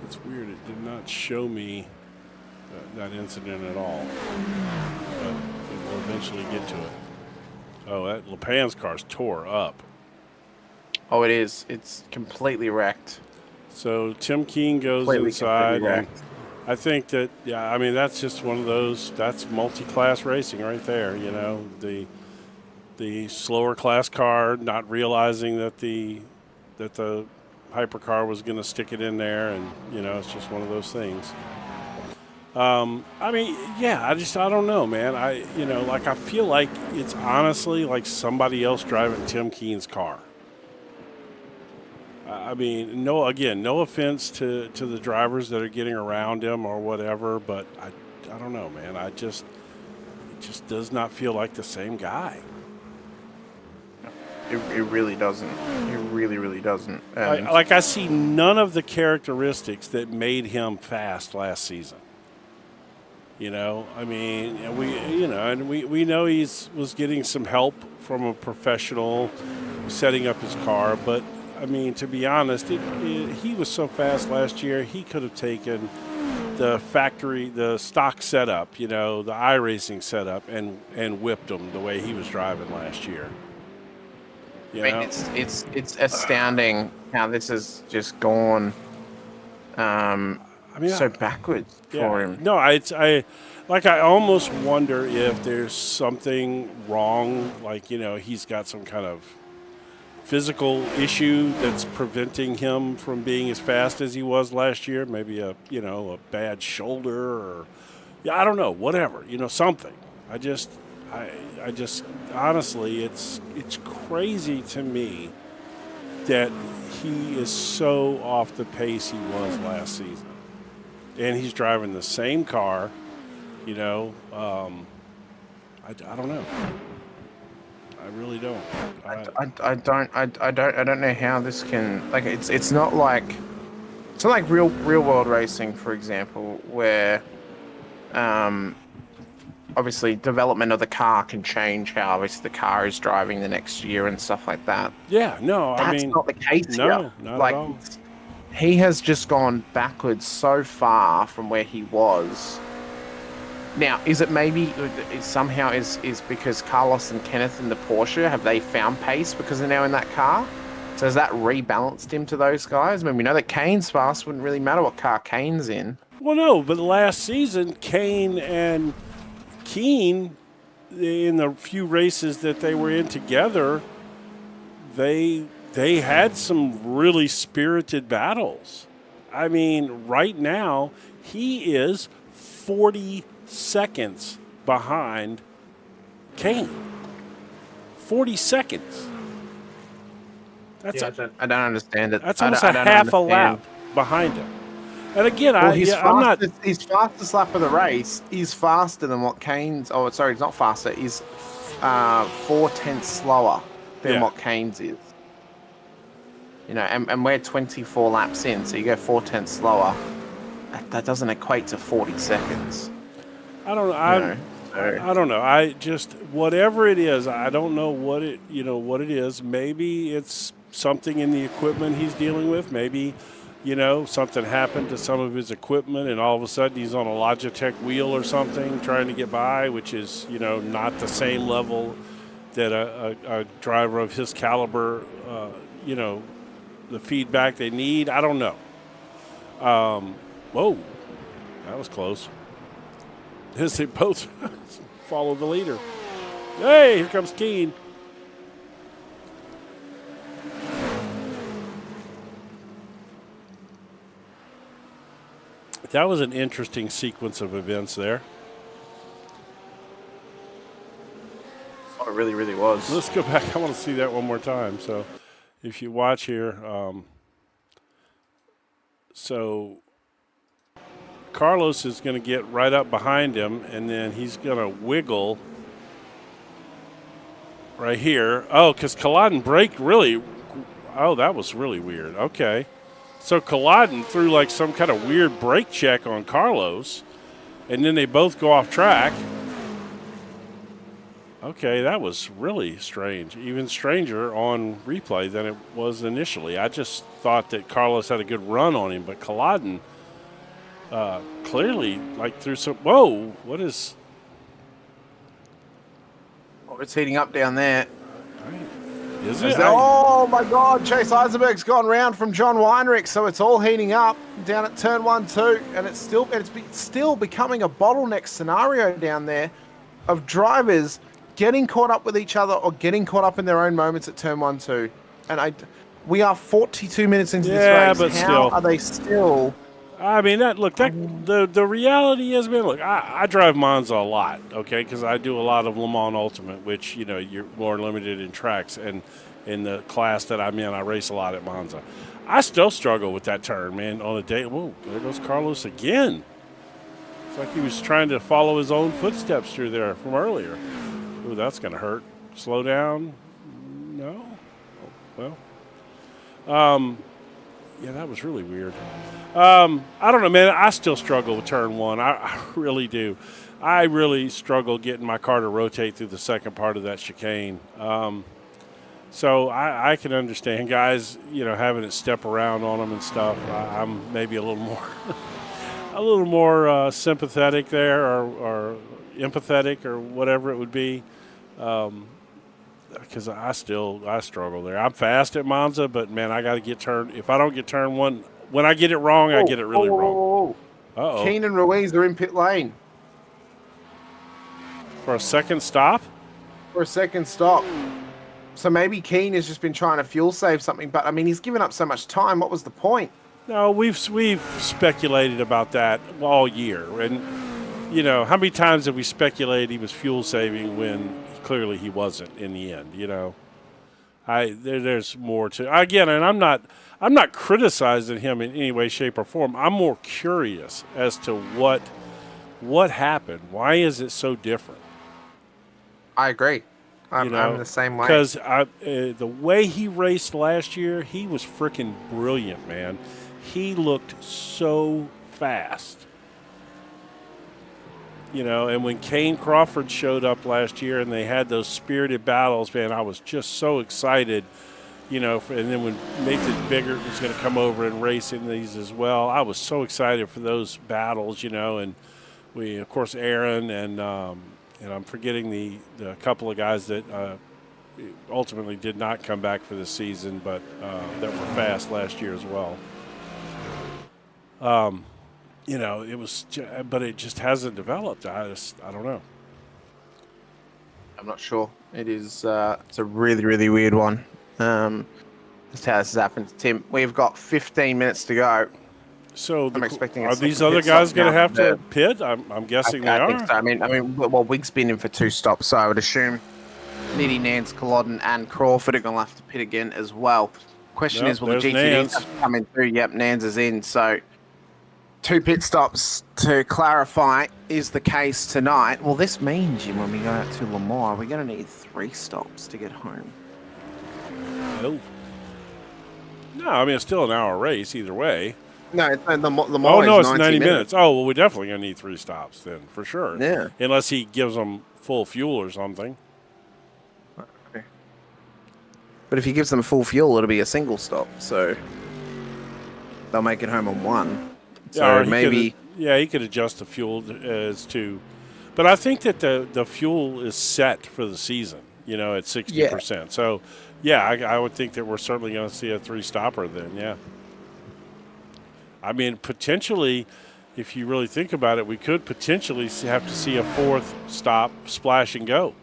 It's weird. It did not show me that incident at all. But we'll eventually get to it. Oh, that LePan's car's tore up. Oh, it is. It's completely wrecked. So Tim Keen goes Completely inside, and wrecked. I think that, yeah, I mean, that's just one of those, that's multi-class racing right there, you know, the slower class car not realizing that the hypercar was going to stick it in there, and, you know, it's just one of those things. I mean, yeah, I don't know, man. I feel like it's honestly like somebody else driving Tim Keen's car. I mean, no offense to the drivers that are getting around him or whatever, but I don't know, man. It just does not feel like the same guy. It really doesn't. It really, really doesn't. And I see none of the characteristics that made him fast last season. You know, I mean, we know was getting some help from a professional setting up his car, but I mean, to be honest, he was so fast last year. He could have taken the stock setup, you know, the iRacing setup, and whipped him the way he was driving last year. You know? It's astounding how this has just gone. So backwards for him. No, I almost wonder if there's something wrong, like, you know, he's got some kind of physical issue that's preventing him from being as fast as he was last year. Maybe a bad shoulder, or I don't know, whatever, you know, something. I just honestly, it's crazy to me that he is so off the pace he was last season. And he's driving the same car, you know. I don't know. I really don't. I don't know how this can, like, it's not like real world racing, for example, where obviously development of the car can change how obviously the car is driving the next year and stuff like that. Yeah, no, That's not the case no, here. not at all. He has just gone backwards so far from where he was. Now, is it maybe somehow is because Carlos and Kenneth in the Porsche, have they found pace because they're now in that car? So has that rebalanced him to those guys? I mean, we know that Kane's fast, wouldn't really matter what car Kane's in. Well, no, but last season, Kane and Keen, in the few races that they were in together, they had some really spirited battles. I mean, right now, he is 40 seconds behind Kane. 40 seconds. I don't understand it. That's almost a half a lap behind him. And again, I'm not. His fastest lap of the race is faster than what Kane's. Oh, sorry, it's not faster. Is 4/10 slower than what Kane's is. You know, and we're 24 laps in, so you go 4/10 slower. That doesn't equate to 40 seconds. I don't know. I don't know. I just, whatever it is, I don't know what it is. Maybe it's something in the equipment he's dealing with. Maybe, you know, something happened to some of his equipment, and all of a sudden he's on a Logitech wheel or something trying to get by, which is, you know, not the same level that a driver of his caliber, you know, the feedback they need. I don't know. Whoa, that was close. As they both follow the leader. Hey, here comes Keen. That was an interesting sequence of events there. Oh, it really, really was. Let's go back. I want to see that one more time. So if you watch here, so Carlos is going to get right up behind him, and then he's going to wiggle right here. Oh, because Culloden brake really. Oh, that was really weird. Okay. So Culloden threw like some kind of weird brake check on Carlos, and then they both go off track. Okay, that was really strange. Even stranger on replay than it was initially. I just thought that Carlos had a good run on him, but Culloden clearly like threw some. Whoa! What is? Oh, it's heating up down there. Is it? Oh my God! Chase Eisenberg's gone round from John Weinrich, so it's all heating up down at turn 1, 2, and it's still becoming a bottleneck scenario down there of drivers getting caught up with each other or getting caught up in their own moments at turn 1, 2. And we are 42 minutes into this race. Yeah, but How still, are they still? I mean, the reality is, man, look, I drive Monza a lot, okay, because I do a lot of Le Mans Ultimate, which, you know, you're more limited in tracks, and in the class that I'm in, I race a lot at Monza. I still struggle with that turn, man, on a day. Whoa, there goes Carlos again. It's like he was trying to follow his own footsteps through there from earlier. Ooh, that's going to hurt. Slow down. No? Oh, well. Yeah, that was really weird. I don't know, man. I still struggle with turn 1. I really do. I really struggle getting my car to rotate through the second part of that chicane. So I can understand guys, you know, having it step around on them and stuff. I'm maybe a little more sympathetic there, or empathetic, or whatever it would be. Because I struggle there. I'm fast at Monza, but man, I got to get turned. If I don't get turn 1, when I get it wrong, I get it really wrong. Uh-oh. Keen and Ruiz are in pit lane For a second stop? for a second stop. So maybe Keen has just been trying to fuel save something, but I mean, he's given up so much time. What was the point? No, we've speculated about that all year, and you know, how many times have we speculated he was fuel saving when clearly he wasn't in the end? You know, there's more to again, and I'm not criticizing him in any way, shape, or form. I'm more curious as to what happened. Why is it so different? I agree. I'm the same way. Because the way he raced last year, he was freaking brilliant, man. He looked so fast. You know, and when Kane Crawford showed up last year and they had those spirited battles, man, I was just so excited, you know. And then when Nathan Biggert was going to come over and race in these as well, I was so excited for those battles, you know. And we, of course, Aaron and I'm forgetting the couple of guys that ultimately did not come back for this season, but that were fast last year as well. You know, it was, but it just hasn't developed. I don't know. I'm not sure. It is. It's a really, really weird one. Just how this has happened, Tim. We've got 15 minutes to go. So I'm expecting. Are these other guys going to have to pit? I'm guessing they are. I think so. I mean, well, Wig's been in for 2 stops, so I would assume Nitty, Nance, Culloden, and Crawford are going to have to pit again as well. Question is, will the GTDs have to come in through? Yep, Nance is in. So 2 pit stops to clarify is the case tonight. Well, this means, Jim, when we go out to Le Mans, we're going to need 3 stops to get home. No, I mean, it's still an hour race either way. No, the Mans it's 90 minutes. minutes. Oh, well, we're definitely going to need 3 stops then, for sure. Yeah. Unless he gives them full fuel or something. Okay. But if he gives them full fuel, it'll be a single stop, so they'll make it home on 1. So maybe... he could adjust the fuel as to... But I think that the fuel is set for the season, you know, at 60%. Yeah. So, yeah, I would think that we're certainly going to see a 3-stopper then, yeah. I mean, potentially, if you really think about it, we could potentially have to see a 4th stop, splash and go.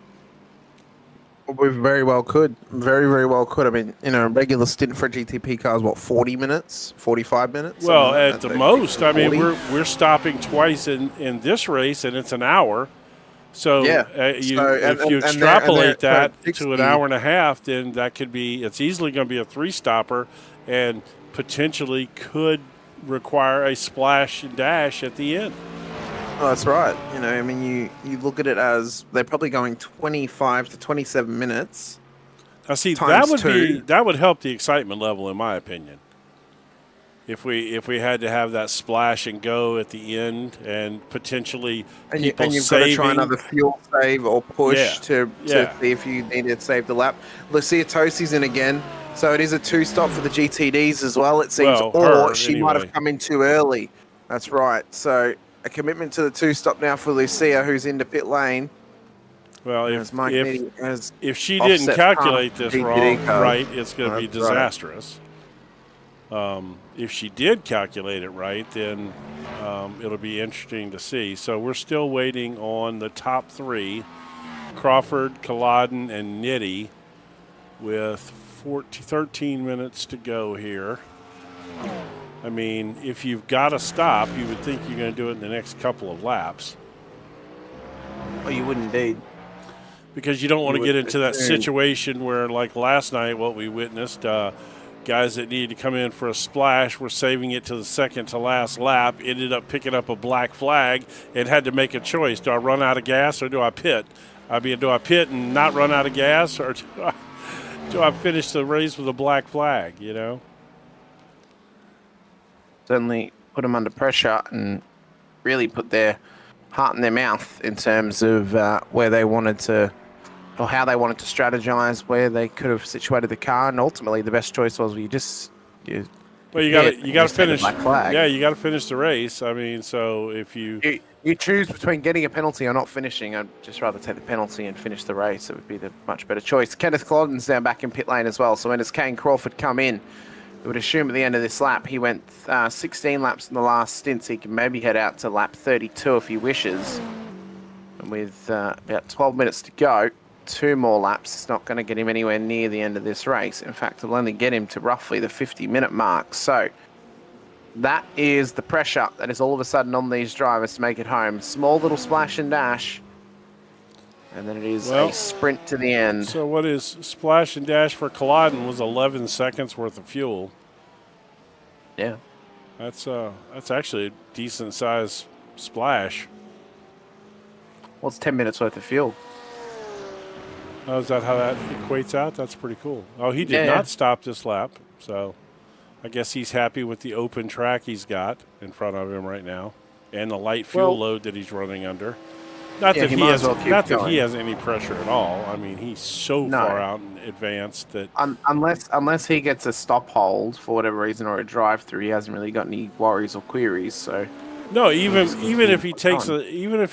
We very well could. Very, very well could. I mean, you know, a regular stint for a GTP car is, what, 40 minutes? 45 minutes? Well, at the most. I mean, we're stopping twice in this race, and it's an hour. So, yeah. If you extrapolate that to an hour and a half, then that could be – it's easily going to be a 3-stopper and potentially could – require a splash and dash at the end. Oh, that's right. You know, I mean, you look at it as they're probably going 25 to 27 minutes. Now, see, that would help the excitement level, in my opinion. if we had to have that splash and go at the end and potentially people and you've saving. got to try another fuel save or push to see if you need to save the lap. Lucia Tosi's in again, so it is a 2-stop for the GTDs as well, it seems. Well, or her, she anyway. might have come in too early. That's right. So a commitment to the 2-stop now for Lucia, who's into pit lane. Well, if she didn't calculate this right, it's going to be disastrous. Right. If she did calculate it right, then it'll be interesting to see. So we're still waiting on the top 3, Crawford, Culloden, and Nitti, with 13 minutes to go here. I mean, if you've got to stop, you would think you're going to do it in the next couple of laps. Oh, you would indeed. Because you don't want to get into that situation where, like last night, what we witnessed, guys that needed to come in for a splash were saving it to the second to last lap, ended up picking up a black flag and had to make a choice. Do I run out of gas or do I pit? I mean, do I pit and not run out of gas, or do I finish the race with a black flag, you know? Certainly put them under pressure and really put their heart in their mouth in terms of where they wanted to, or how they wanted to strategize, where they could have situated the car, and ultimately the best choice was you got to finish. Yeah, you got to finish the race. I mean, so if you choose between getting a penalty or not finishing, I'd just rather take the penalty and finish the race. It would be the much better choice. Kenneth Culloden's now back in pit lane as well. So when does Kane Crawford come in? I would assume at the end of this lap, he went 16 laps in the last stint, so he can maybe head out to lap 32 if he wishes. And with about 12 minutes to go, 2 more laps, it's not going to get him anywhere near the end of this race. In fact, it'll only get him to roughly the 50-minute mark. So that is the pressure that is all of a sudden on these drivers to make it home. Small little splash and dash. And then it is a sprint to the end. So what is splash and dash for Culloden was 11 seconds worth of fuel. Yeah. That's actually a decent size splash. Well, it's 10 minutes worth of fuel. Oh, is that how that equates out? That's pretty cool. Oh, he did not stop this lap, so I guess he's happy with the open track he's got in front of him right now and the light fuel load that he's running under. Not that he has any pressure at all. I mean, he's so far out in advance that unless he gets a stop hold for whatever reason or a drive through, he hasn't really got any worries or queries. So no, even if he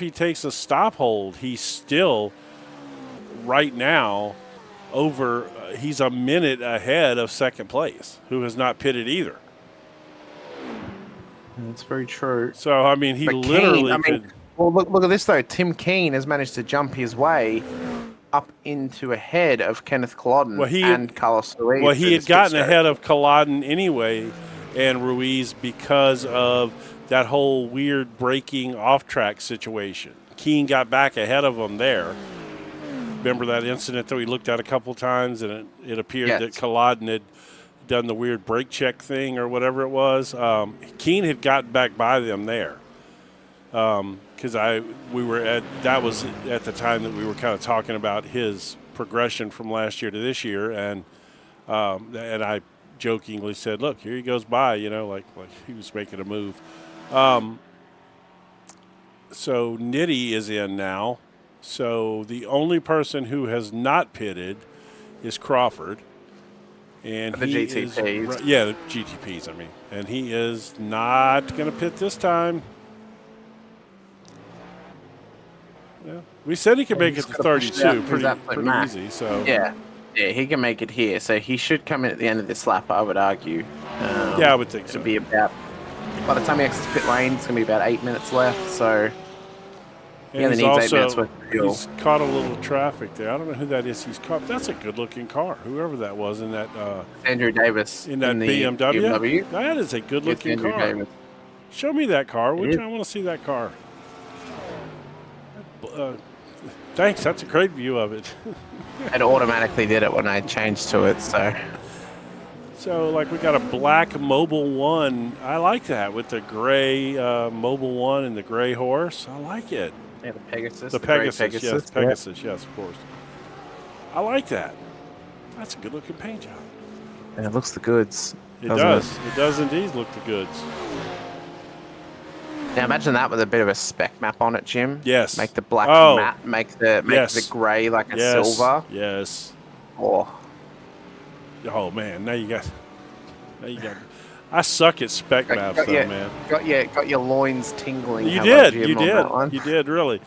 takes a stop hold, he's still right now he's a minute ahead of second place, who has not pitted either. That's very true. So I mean, Well, look at this, though. Tim Keane has managed to jump his way up into ahead of Kenneth Culloden and Carlos Ruiz. Well, he had gotten ahead of Culloden anyway and Ruiz because of that whole weird braking off-track situation. Keane got back ahead of him there. Remember that incident that we looked at a couple times, and it appeared that Culloden had done the weird brake check thing or whatever it was. Keane had gotten back by them there. Because that was at the time that we were kind of talking about his progression from last year to this year, and I jokingly said, "Look, here he goes by," like he was making a move. So Nitti is in now. So the only person who has not pitted is Crawford, and the GTPs. The GTPs. I mean, and he is not going to pit this time. Yeah. We said he could make it to 32 pretty easy. So yeah, he can make it here. So he should come in at the end of this lap, I would argue. I would think so. Be about, by the time he exits pit lane, it's going to be about 8 minutes left. So he only needs 8 minutes worth of fuel. He's caught a little traffic there. I don't know who that is. He's caught. That's a good-looking car. Whoever that was in that. Andrew Davis in that BMW. That is a good-looking car. Davis. Show me that car. I want to see that car. Thanks. That's a great view of it. It automatically did it when I changed to it. So like we got a black Mobil 1. I like that with the gray Mobil 1 and the gray horse. I like it. Yeah, the Pegasus. The Pegasus, yes. Pegasus, yes, of course. I like that. That's a good-looking paint job. And it looks the goods. It doesn't does. it? It does indeed look the goods. Now imagine that with a bit of a spec map on it, Jim. Yes. Make the black Oh, matte, make the yes. grey like a Yes. silver. Yes. Oh, Man, now you got. I suck at spec maps, though, man. got your loins tingling. You how about did. Jim You on did. that one? You did really.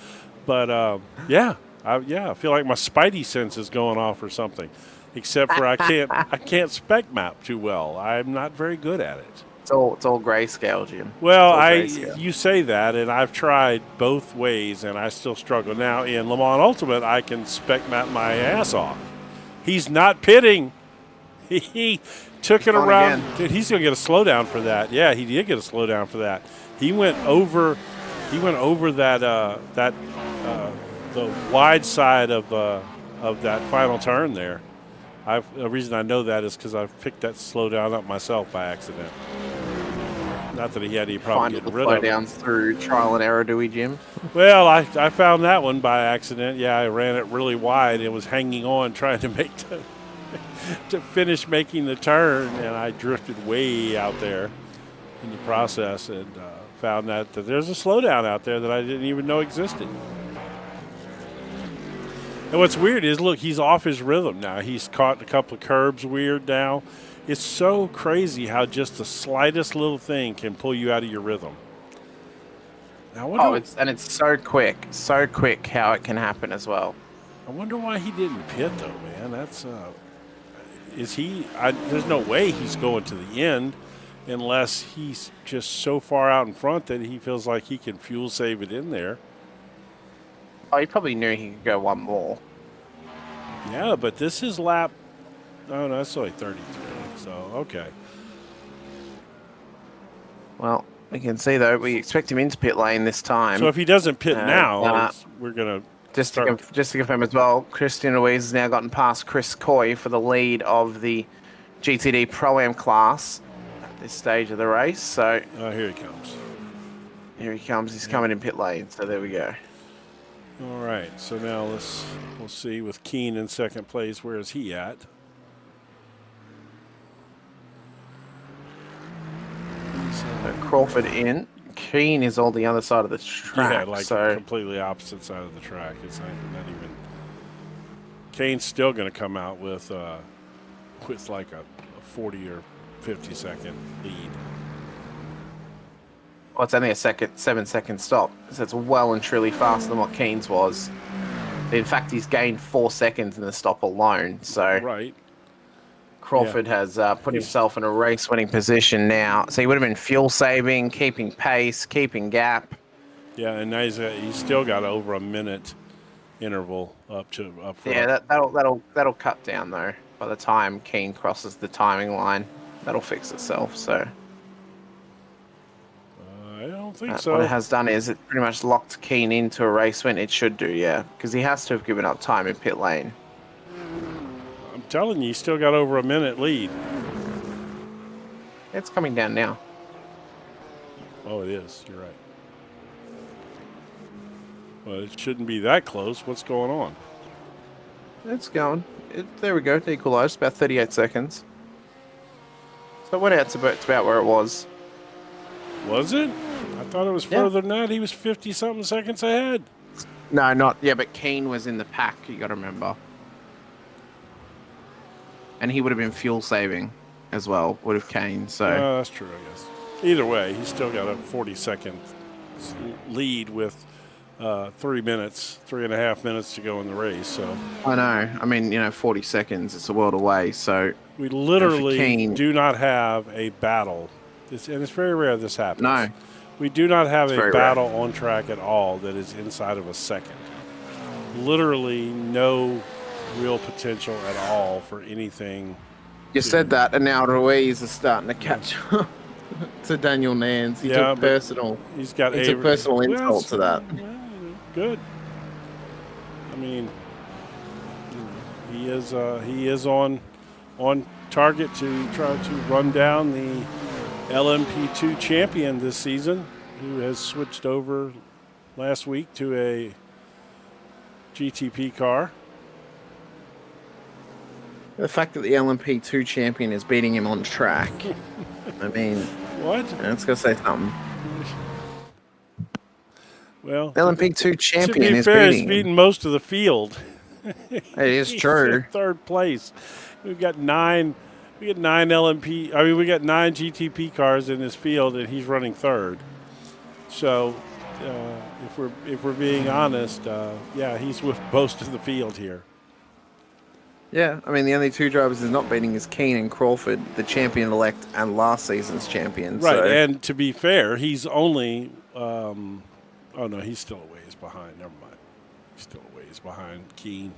But yeah, I feel like my spidey sense is going off or something. Except for I can't spec map too well. I'm not very good at it. It's all grayscale, Jim. Well, Grayscale. you say that, and I've tried both ways, and I still struggle. Now in Le Mans Ultimate, I can spec map my ass off. He's not pitting. He took it around. Again. Dude, he's gonna get a slowdown for that. Yeah, he did get a slowdown for that. He went over that the wide side of that final turn there. The reason I know that is because I picked that slowdown up myself by accident. Not that he had any problem getting rid of it. Slowdowns through trial and error, do we, Jim? Well, I found that one by accident. Yeah, I ran it really wide. It was hanging on, trying to to finish making the turn, and I drifted way out there in the process, and found that there's a slowdown out there that I didn't even know existed. And what's weird is, look, he's off his rhythm now. He's caught a couple of curbs weird now. It's so crazy how just the slightest little thing can pull you out of your rhythm. Now, it's so quick how it can happen as well. I wonder why he didn't pit though, man. That's there's no way he's going to the end unless he's just so far out in front that he feels like he can fuel save it in there. Oh, he probably knew he could go one more. Yeah, but this is lap. Oh, no, that's only 33. So, okay. Well, we can see, though, we expect him into pit lane this time. So if he doesn't pit now, we're going to just to confirm as well, Christian Ruiz has now gotten past Chris Coy for the lead of the GTD Pro-Am class at this stage of the race. So here he comes. Here he comes. He's coming in pit lane. So there we go. All right. So now we'll see with Keane in second place. Where is he at? Crawford in. Keane is on the other side of the track. Yeah, so completely opposite side of the track. It's not even. Kane's still going to come out with like a 40 or 50 second lead. Well, it's only a 7-second stop. So it's well and truly faster than what Keane's was. In fact, he's gained 4 seconds in the stop alone. So right. Crawford has put himself in a race-winning position now. So he would have been fuel saving, keeping pace, keeping gap. Yeah, and now he's still got over a minute interval up front. Yeah, that'll cut down though. By the time Keane crosses the timing line, that'll fix itself. So I don't think so. What it has done is it pretty much locked Keane into a race win. It should do, yeah, because he has to have given up time in pit lane. I'm telling you, he's still got over a minute lead. It's coming down now. Oh, it is. You're right. Well, it shouldn't be that close. What's going on? It's going. There we go. Equalised. About 38 seconds. So it went out to about where it was. Was it? I thought it was further than that. He was 50-something seconds ahead. No, not. Yeah, but Keane was in the pack, you got to remember. And he would have been fuel saving as well, would have Keane. So that's true, I guess. Either way, he's still got a 40-second lead with 3 minutes, 3.5 minutes to go in the race. So I know. I mean, 40 seconds. It's a world away. So we literally do not have a battle. And it's very rare this happens. No. We do not have a battle rare on track at all that is inside of a second. Literally no real potential at all for anything. You said that, and now Ruiz is starting to catch up to Daniel Nance. He took personal. He took personal insult to that. Good. I mean, he is on target to try to run down the LMP2 champion this season, who has switched over last week to a GTP car. The fact that the LMP2 champion is beating him on track, I mean, What? it's going to say something. Well, The LMP2 to champion be is fair, he's beating him. beating most of the field. It is He's true. in third place. We've got nine. We got 9 LMP. I mean, we got 9 GTP cars in this field, and he's running third. So, if we're being honest, yeah, he's with most of the field here. Yeah, I mean, the only two drivers he's not beating is Keane and Crawford, the champion-elect and last season's champion. Right, so. and to be fair, he's only. Oh no, he's still a ways behind. Never mind, he's still a ways behind Keane.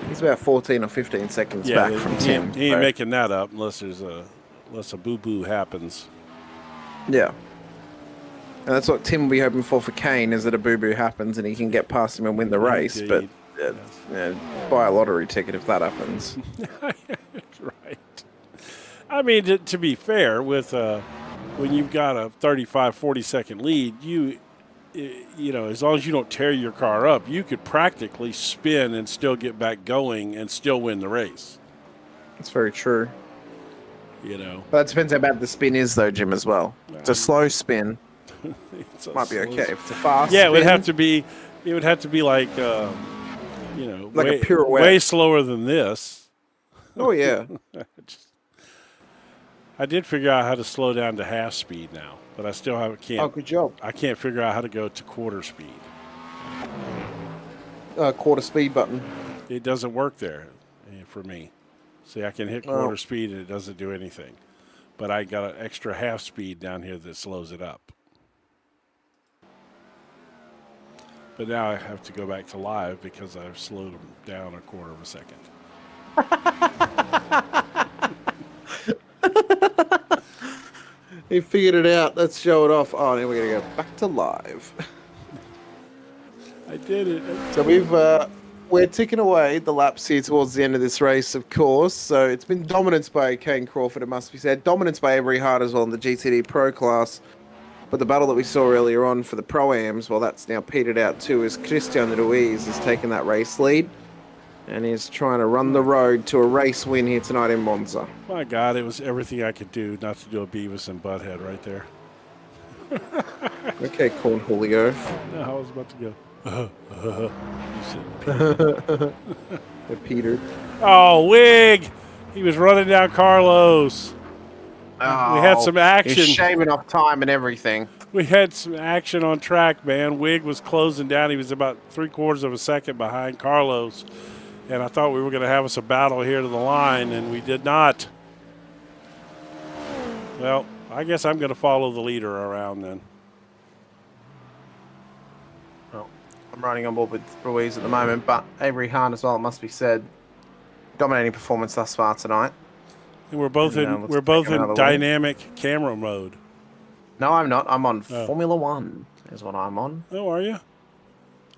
He's about 14 or 15 seconds back from Tim. He ain't making that up unless a boo-boo happens. Yeah. And that's what Tim will be hoping for Kane, is that a boo-boo happens and he can get past him and win the race. Indeed. But buy a lottery ticket if that happens. Right. I mean, to be fair, with when you've got a 35, 40-second lead, you know, as long as you don't tear your car up, you could practically spin and still get back going and still win the race. That's very true. You know. But that depends how bad the spin is, though, Jim, as well. If it's a slow spin. Might be okay. If it's a fast spin. It would have to be. It would have to be like, you know, like a pirouette. Way slower than this. Oh yeah. I did figure out how to slow down to half speed now, but I still can't. Oh, good job. I can't figure out how to go to quarter speed. Quarter speed button. It doesn't work there for me. See, I can hit quarter speed and it doesn't do anything, but I got an extra half speed down here that slows it up. But now I have to go back to live because I've slowed them down a quarter of a second. He figured it out. Let's show it off. Oh, now we're going to go back to live. I did it. So we're ticking away the laps here towards the end of this race, of course. So it's been dominance by Kane Crawford, it must be said. Dominance by Avery Hart as well in the GTD Pro class. But the battle that we saw earlier on for the Pro-Ams, well, that's now petered out too, as Christian Ruiz has taken that race lead and is trying to run the road to a race win here tonight in Monza. My God, it was everything I could do not to do a Beavis and Butthead right there. Okay, Corn Julio. No, I was about to go. You said Peter. Oh, Wig! He was running down Carlos. Oh, we had some action. He's shaving off time and everything. We had some action on track, man. Wig was closing down. He was about 3/4 of a second behind Carlos. And I thought we were going to have us a battle here to the line, and we did not. Well, I guess I'm going to follow the leader around then. Well, I'm riding on board with Ruiz at the moment, but Avery Hahn as well, it must be said. Dominating performance thus far tonight. And we're both in dynamic camera mode. No, I'm not. I'm on Formula One is what I'm on. Oh, are you?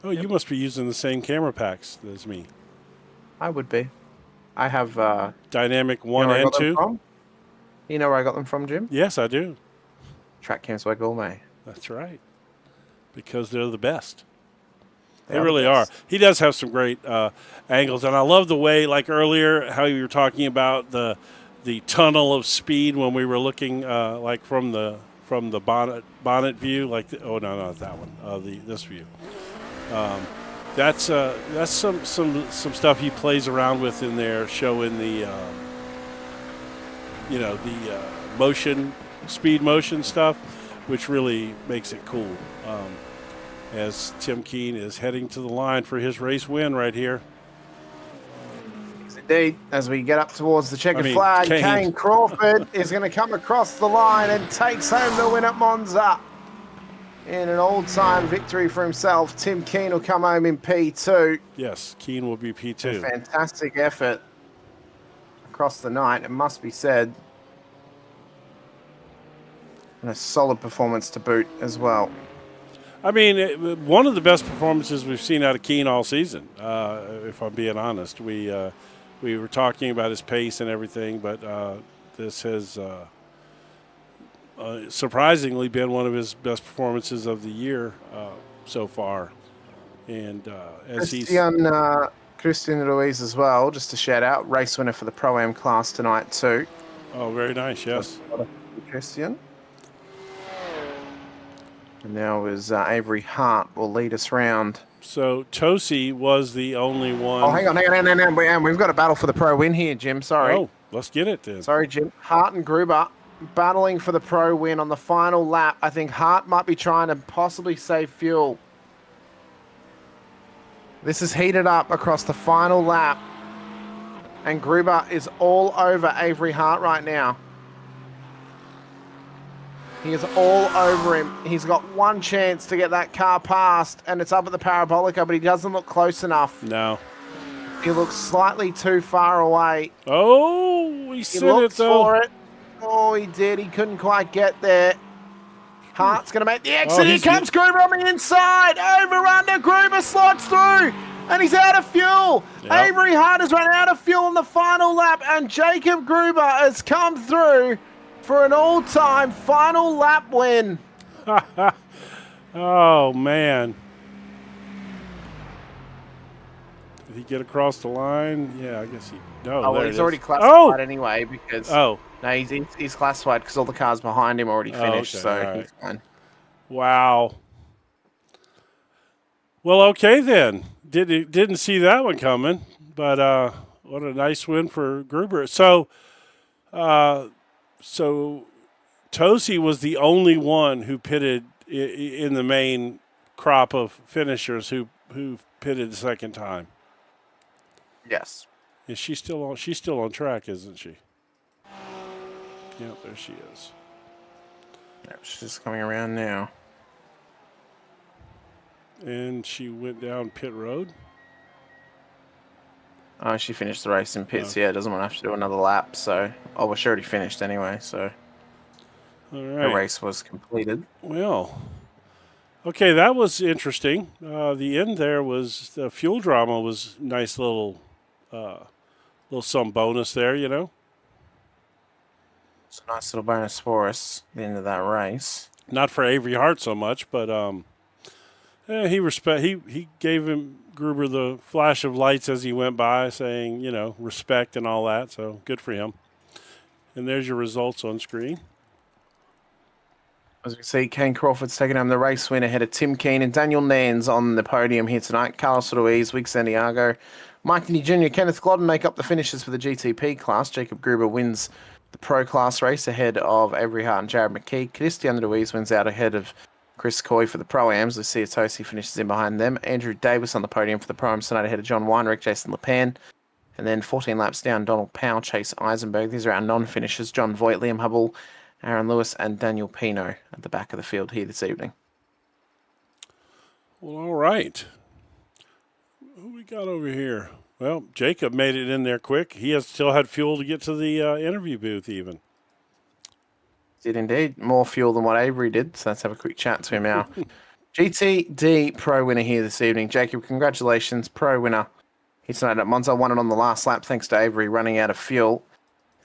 Oh, yep. You must be using the same camera packs as me. I would be. I have dynamic 1 and 2. You know where I got them from, Jim? Yes, I do. Track Cams by Gourmet. That's right. Because they're the best. They really are. He does have some great angles, and I love the way, like earlier, how you were talking about the tunnel of speed when we were looking like from the bonnet view, like oh no, not that one, this view. That's some stuff he plays around with in there, showing the speed motion stuff, which really makes it cool. As Tim Keane is heading to the line for his race win right here. Indeed, as we get up towards the checkered flag, Kane Crawford is going to come across the line and takes home the win at Monza. In an all-time victory for himself, Tim Keane will come home in P2. Yes, Keane will be P2. A fantastic effort across the night, it must be said. And a solid performance to boot as well. I mean, one of the best performances we've seen out of Keane all season, if I'm being honest. We were talking about his pace and everything, but this has surprisingly been one of his best performances of the year so far. And as Christian Christian Ruiz as well, just to shout out, race winner for the Pro-Am class tonight too. Oh, very nice, yes. Christian. And now is Avery Hart will lead us round. So Tosi was the only one. Oh, hang on. We've got a battle for the pro win here, Jim. Sorry. Oh, let's get it then. Sorry, Jim. Hart and Gruber battling for the pro win on the final lap. I think Hart might be trying to possibly save fuel. This is heated up across the final lap. And Gruber is all over Avery Hart right now. He is all over him. He's got one chance to get that car past, and it's up at the Parabolica, but he doesn't look close enough. No. He looks slightly too far away. Oh, he said it, though. For it. Oh, he did. He couldn't quite get there. Hart's going to make the exit. Here comes Gruber on the inside. Over under. Gruber slots through, and he's out of fuel. Yep. Avery Hart has run out of fuel on the final lap, and Jacob Gruber has come through for an all-time final lap win. Oh, man. Did he get across the line? Yeah, I guess he... No, well, he's already classified anyway because... Oh. No, he's classified because all the cars behind him already finished, so he's fine. Wow. Well, okay then. Didn't see that one coming, but what a nice win for Gruber. So Tosi was the only one who pitted in the main crop of finishers who pitted the second time. Yes. Is she still on? She's still on track, isn't she? Yep, there she is. Yep, she's just coming around now. And she went down pit road. Oh, she finished the race in pits. Yeah, doesn't want to have to do another lap. So, well, she already finished anyway. So, all right. The race was completed. Well, okay, that was interesting. The end there was the fuel drama was nice little some bonus there, you know. It's a nice little bonus for us at the end of that race. Not for Avery Hart so much, but he gave him Gruber the flash of lights as he went by, saying, you know, respect and all that. So good for him. And there's your results on screen. As we see, Kane Crawford's taking home the race win ahead of Tim Keane and Daniel Nans on the podium here tonight. Carlos Ruiz, Wig Santiago, Mike Denny Jr., Kenneth Glodden make up the finishes for the GTP class. Jacob Gruber wins the Pro Class race ahead of Avery Hart and Jared McKee. Christian Ruiz wins out ahead of Chris Coy for the Pro-Ams. Lucia Tosi finishes in behind them. Andrew Davis on the podium for the Pro-Ams tonight ahead of John Weinrich, Jason Lepan. And then 14 laps down, Donald Powell, Chase Eisenberg. These are our non-finishers. John Voigt, Liam Hubble, Aaron Lewis, and Daniel Pino at the back of the field here this evening. Well, all right. Who we got over here? Well, Jacob made it in there quick. He still had fuel to get to the interview booth even. Did indeed. More fuel than what Avery did, so let's have a quick chat to him now. GTD Pro winner here this evening. Jacob, congratulations. Pro winner here tonight at Monza. Won it on the last lap thanks to Avery running out of fuel.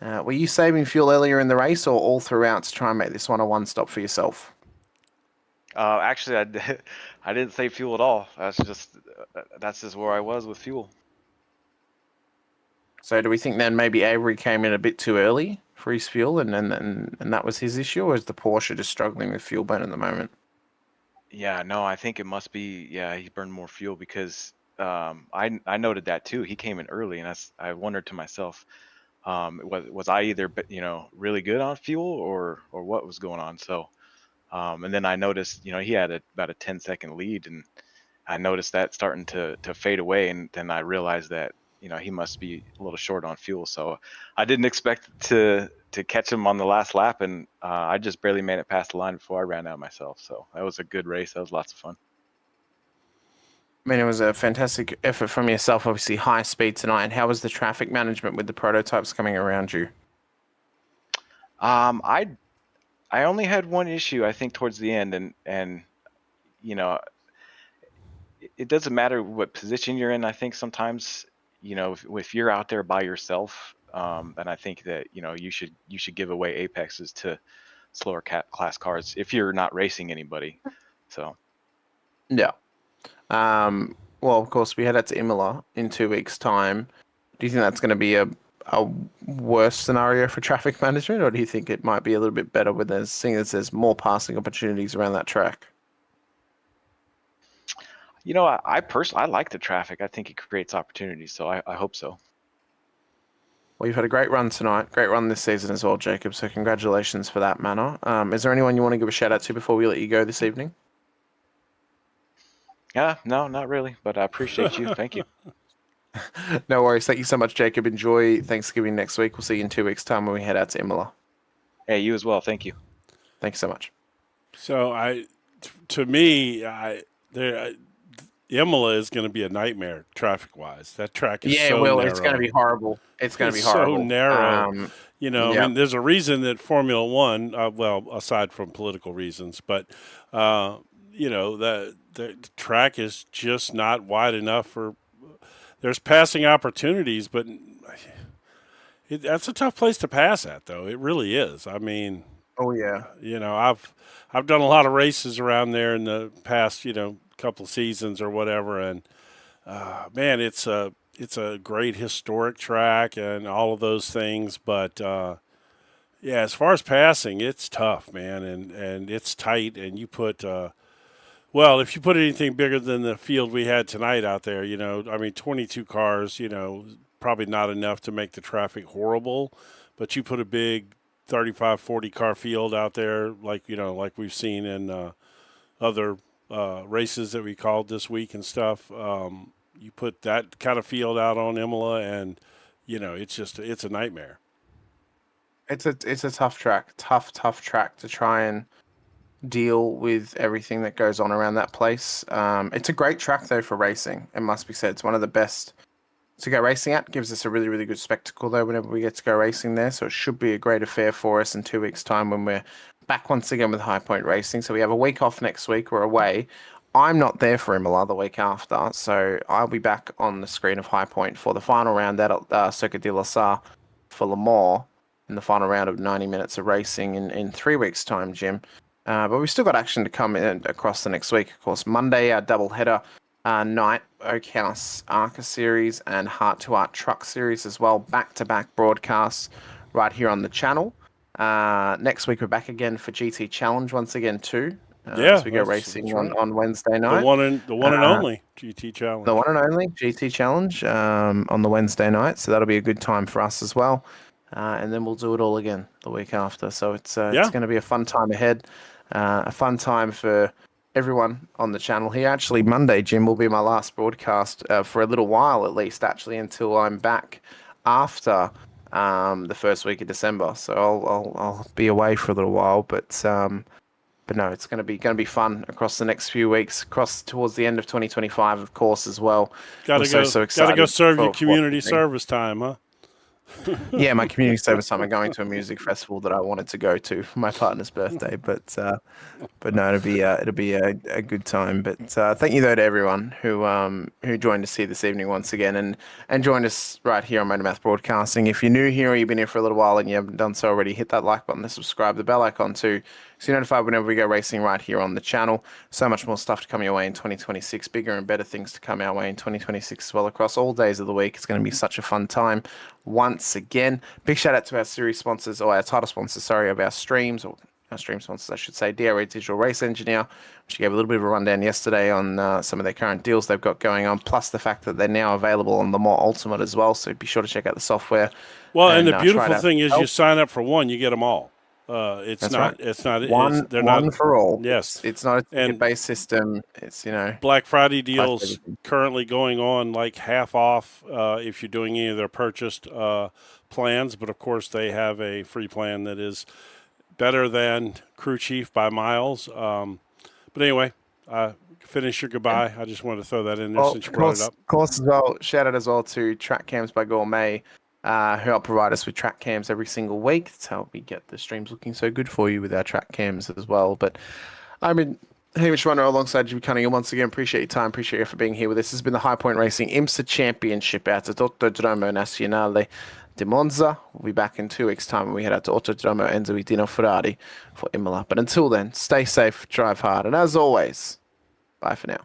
Were you saving fuel earlier in the race or all throughout to try and make this one a one-stop for yourself? Actually, I didn't save fuel at all. That's just where I was with fuel. So do we think then maybe Avery came in a bit too early for his fuel and that was his issue, or is the Porsche just struggling with fuel burn at the moment? Yeah, no, I think it must be, he burned more fuel because I noted that too. He came in early, and I wondered to myself, was I either really good on fuel or what was going on? So and then I noticed he had about a 10-second lead, and I noticed that starting to fade away, and then I realized that he must be a little short on fuel. So I didn't expect to catch him on the last lap, and I just barely made it past the line before I ran out myself. So that was a good race. That was lots of fun. I mean, it was a fantastic effort from yourself, obviously high speed tonight. And how was the traffic management with the prototypes coming around you? I only had one issue, I think, towards the end, and it doesn't matter what position you're in. I think sometimes, if you're out there by yourself, then I think that you should give away apexes to slower class cars if you're not racing anybody. So yeah. well, of course, we head out to Imola in 2 weeks' time. Do you think that's going to be a worse scenario for traffic management, or do you think it might be a little bit better with there's seeing as there's more passing opportunities around that track? I personally I like the traffic. I think it creates opportunities, so I hope so. Well, you've had a great run tonight, great run this season as well, Jacob. So congratulations for that manner. Is there anyone you want to give a shout out to before we let you go this evening? Yeah, no, not really, but I appreciate you. Thank you. No worries. Thank you so much, Jacob. Enjoy Thanksgiving next week. We'll see you in 2 weeks' time when we head out to Imola. Hey, you as well. Thank you. Thank you so much. So to me, Imola is going to be a nightmare traffic-wise. That track is so narrow. It's going to be horrible. It's going to be horrible. So narrow. I mean, there's a reason that Formula One, well, aside from political reasons, but the track is just not wide enough for. There's passing opportunities, but that's a tough place to pass at, though. It really is. I mean, oh yeah. I've done a lot of races around there in the past, couple of seasons or whatever, and man, it's a great historic track and all of those things, but as far as passing, it's tough, man, and it's tight, and you put if you put anything bigger than the field we had tonight out there, I mean 22 cars, probably not enough to make the traffic horrible, but you put a big 35 40 car field out there like we've seen in other races that we called this week and stuff. You put that kind of field out on Imola, and it's a nightmare. It's a tough track, tough track to try and deal with everything that goes on around that place. It's a great track though for racing. It must be said, it's one of the best to go racing at. Gives us a really, really good spectacle though whenever we get to go racing there. So it should be a great affair for us in 2 weeks' time when we're back once again with High Point Racing. So we have a week off next week. We're away. I'm not there for Imola the week after, so I'll be back on the screen of High Point for the final round at Circuit de la Sarre for Le Mans in the final round of 90 minutes of racing in 3 weeks' time, Jim. But we've still got action to come in across the next week. Of course, Monday, our double header night, Oakhouse ARCA Series and Heart to Heart Truck Series as well. Back-to-back broadcasts right here on the channel. Next week, we're back again for GT Challenge once again too. As we go racing on Wednesday night. The one and only GT Challenge. The one and only GT Challenge on the Wednesday night. So that'll be a good time for us as well. And then we'll do it all again the week after. So it's going to be a fun time ahead. A fun time for everyone on the channel here. Actually, Monday, Jim, will be my last broadcast for a little while at least, actually, until I'm back after the first week of December. So I'll be away for a little while, but no, it's going to be fun across the next few weeks, across towards the end of 2025, of course, as well. Gotta go serve your community service time, huh? Yeah, my community service time. I'm going to a music festival that I wanted to go to for my partner's birthday, but no, it'll be a good time. But thank you though to everyone who joined us here this evening once again and joined us right here on Motormath Broadcasting. If you're new here or you've been here for a little while and you haven't done so already, hit that like button, the subscribe, the bell icon too, so you're notified whenever we go racing right here on the channel. So much more stuff to come your way in 2026, bigger and better things to come our way in 2026 as well across all days of the week. It's going to be such a fun time once again. Big shout out to our series sponsors, or our title sponsors, of our streams, or our stream sponsors, I should say, DRA Digital Race Engineer, which gave a little bit of a rundown yesterday on some of their current deals they've got going on, plus the fact that they're now available on the Le Mans Ultimate as well. So be sure to check out the software. Well, and the beautiful thing is you sign up for one, you get them all. It's not one for all. Yes, it's not a ticket-based system. It's Black Friday deals currently going on, like half off if you're doing any of their purchased plans. But of course, they have a free plan that is better than Crew Chief by miles. But anyway, finish your goodbye. I just wanted to throw that in there since you brought it up. Of course, as well. Shout out as well to Track Cams by Gourmet, who help provide us with track cams every single week. That's how we get the streams looking so good for you with our track cams as well. But I mean, Hamish Runner alongside Jim Cunningham once again. Appreciate your time. Appreciate you for being here with us. This has been the High Point Racing IMSA Championship out at Autodromo Nazionale Monza. We'll be back in 2 weeks' time when we head out to Autodromo Enzo Dino Ferrari for Imola. But until then, stay safe, drive hard, and as always, bye for now.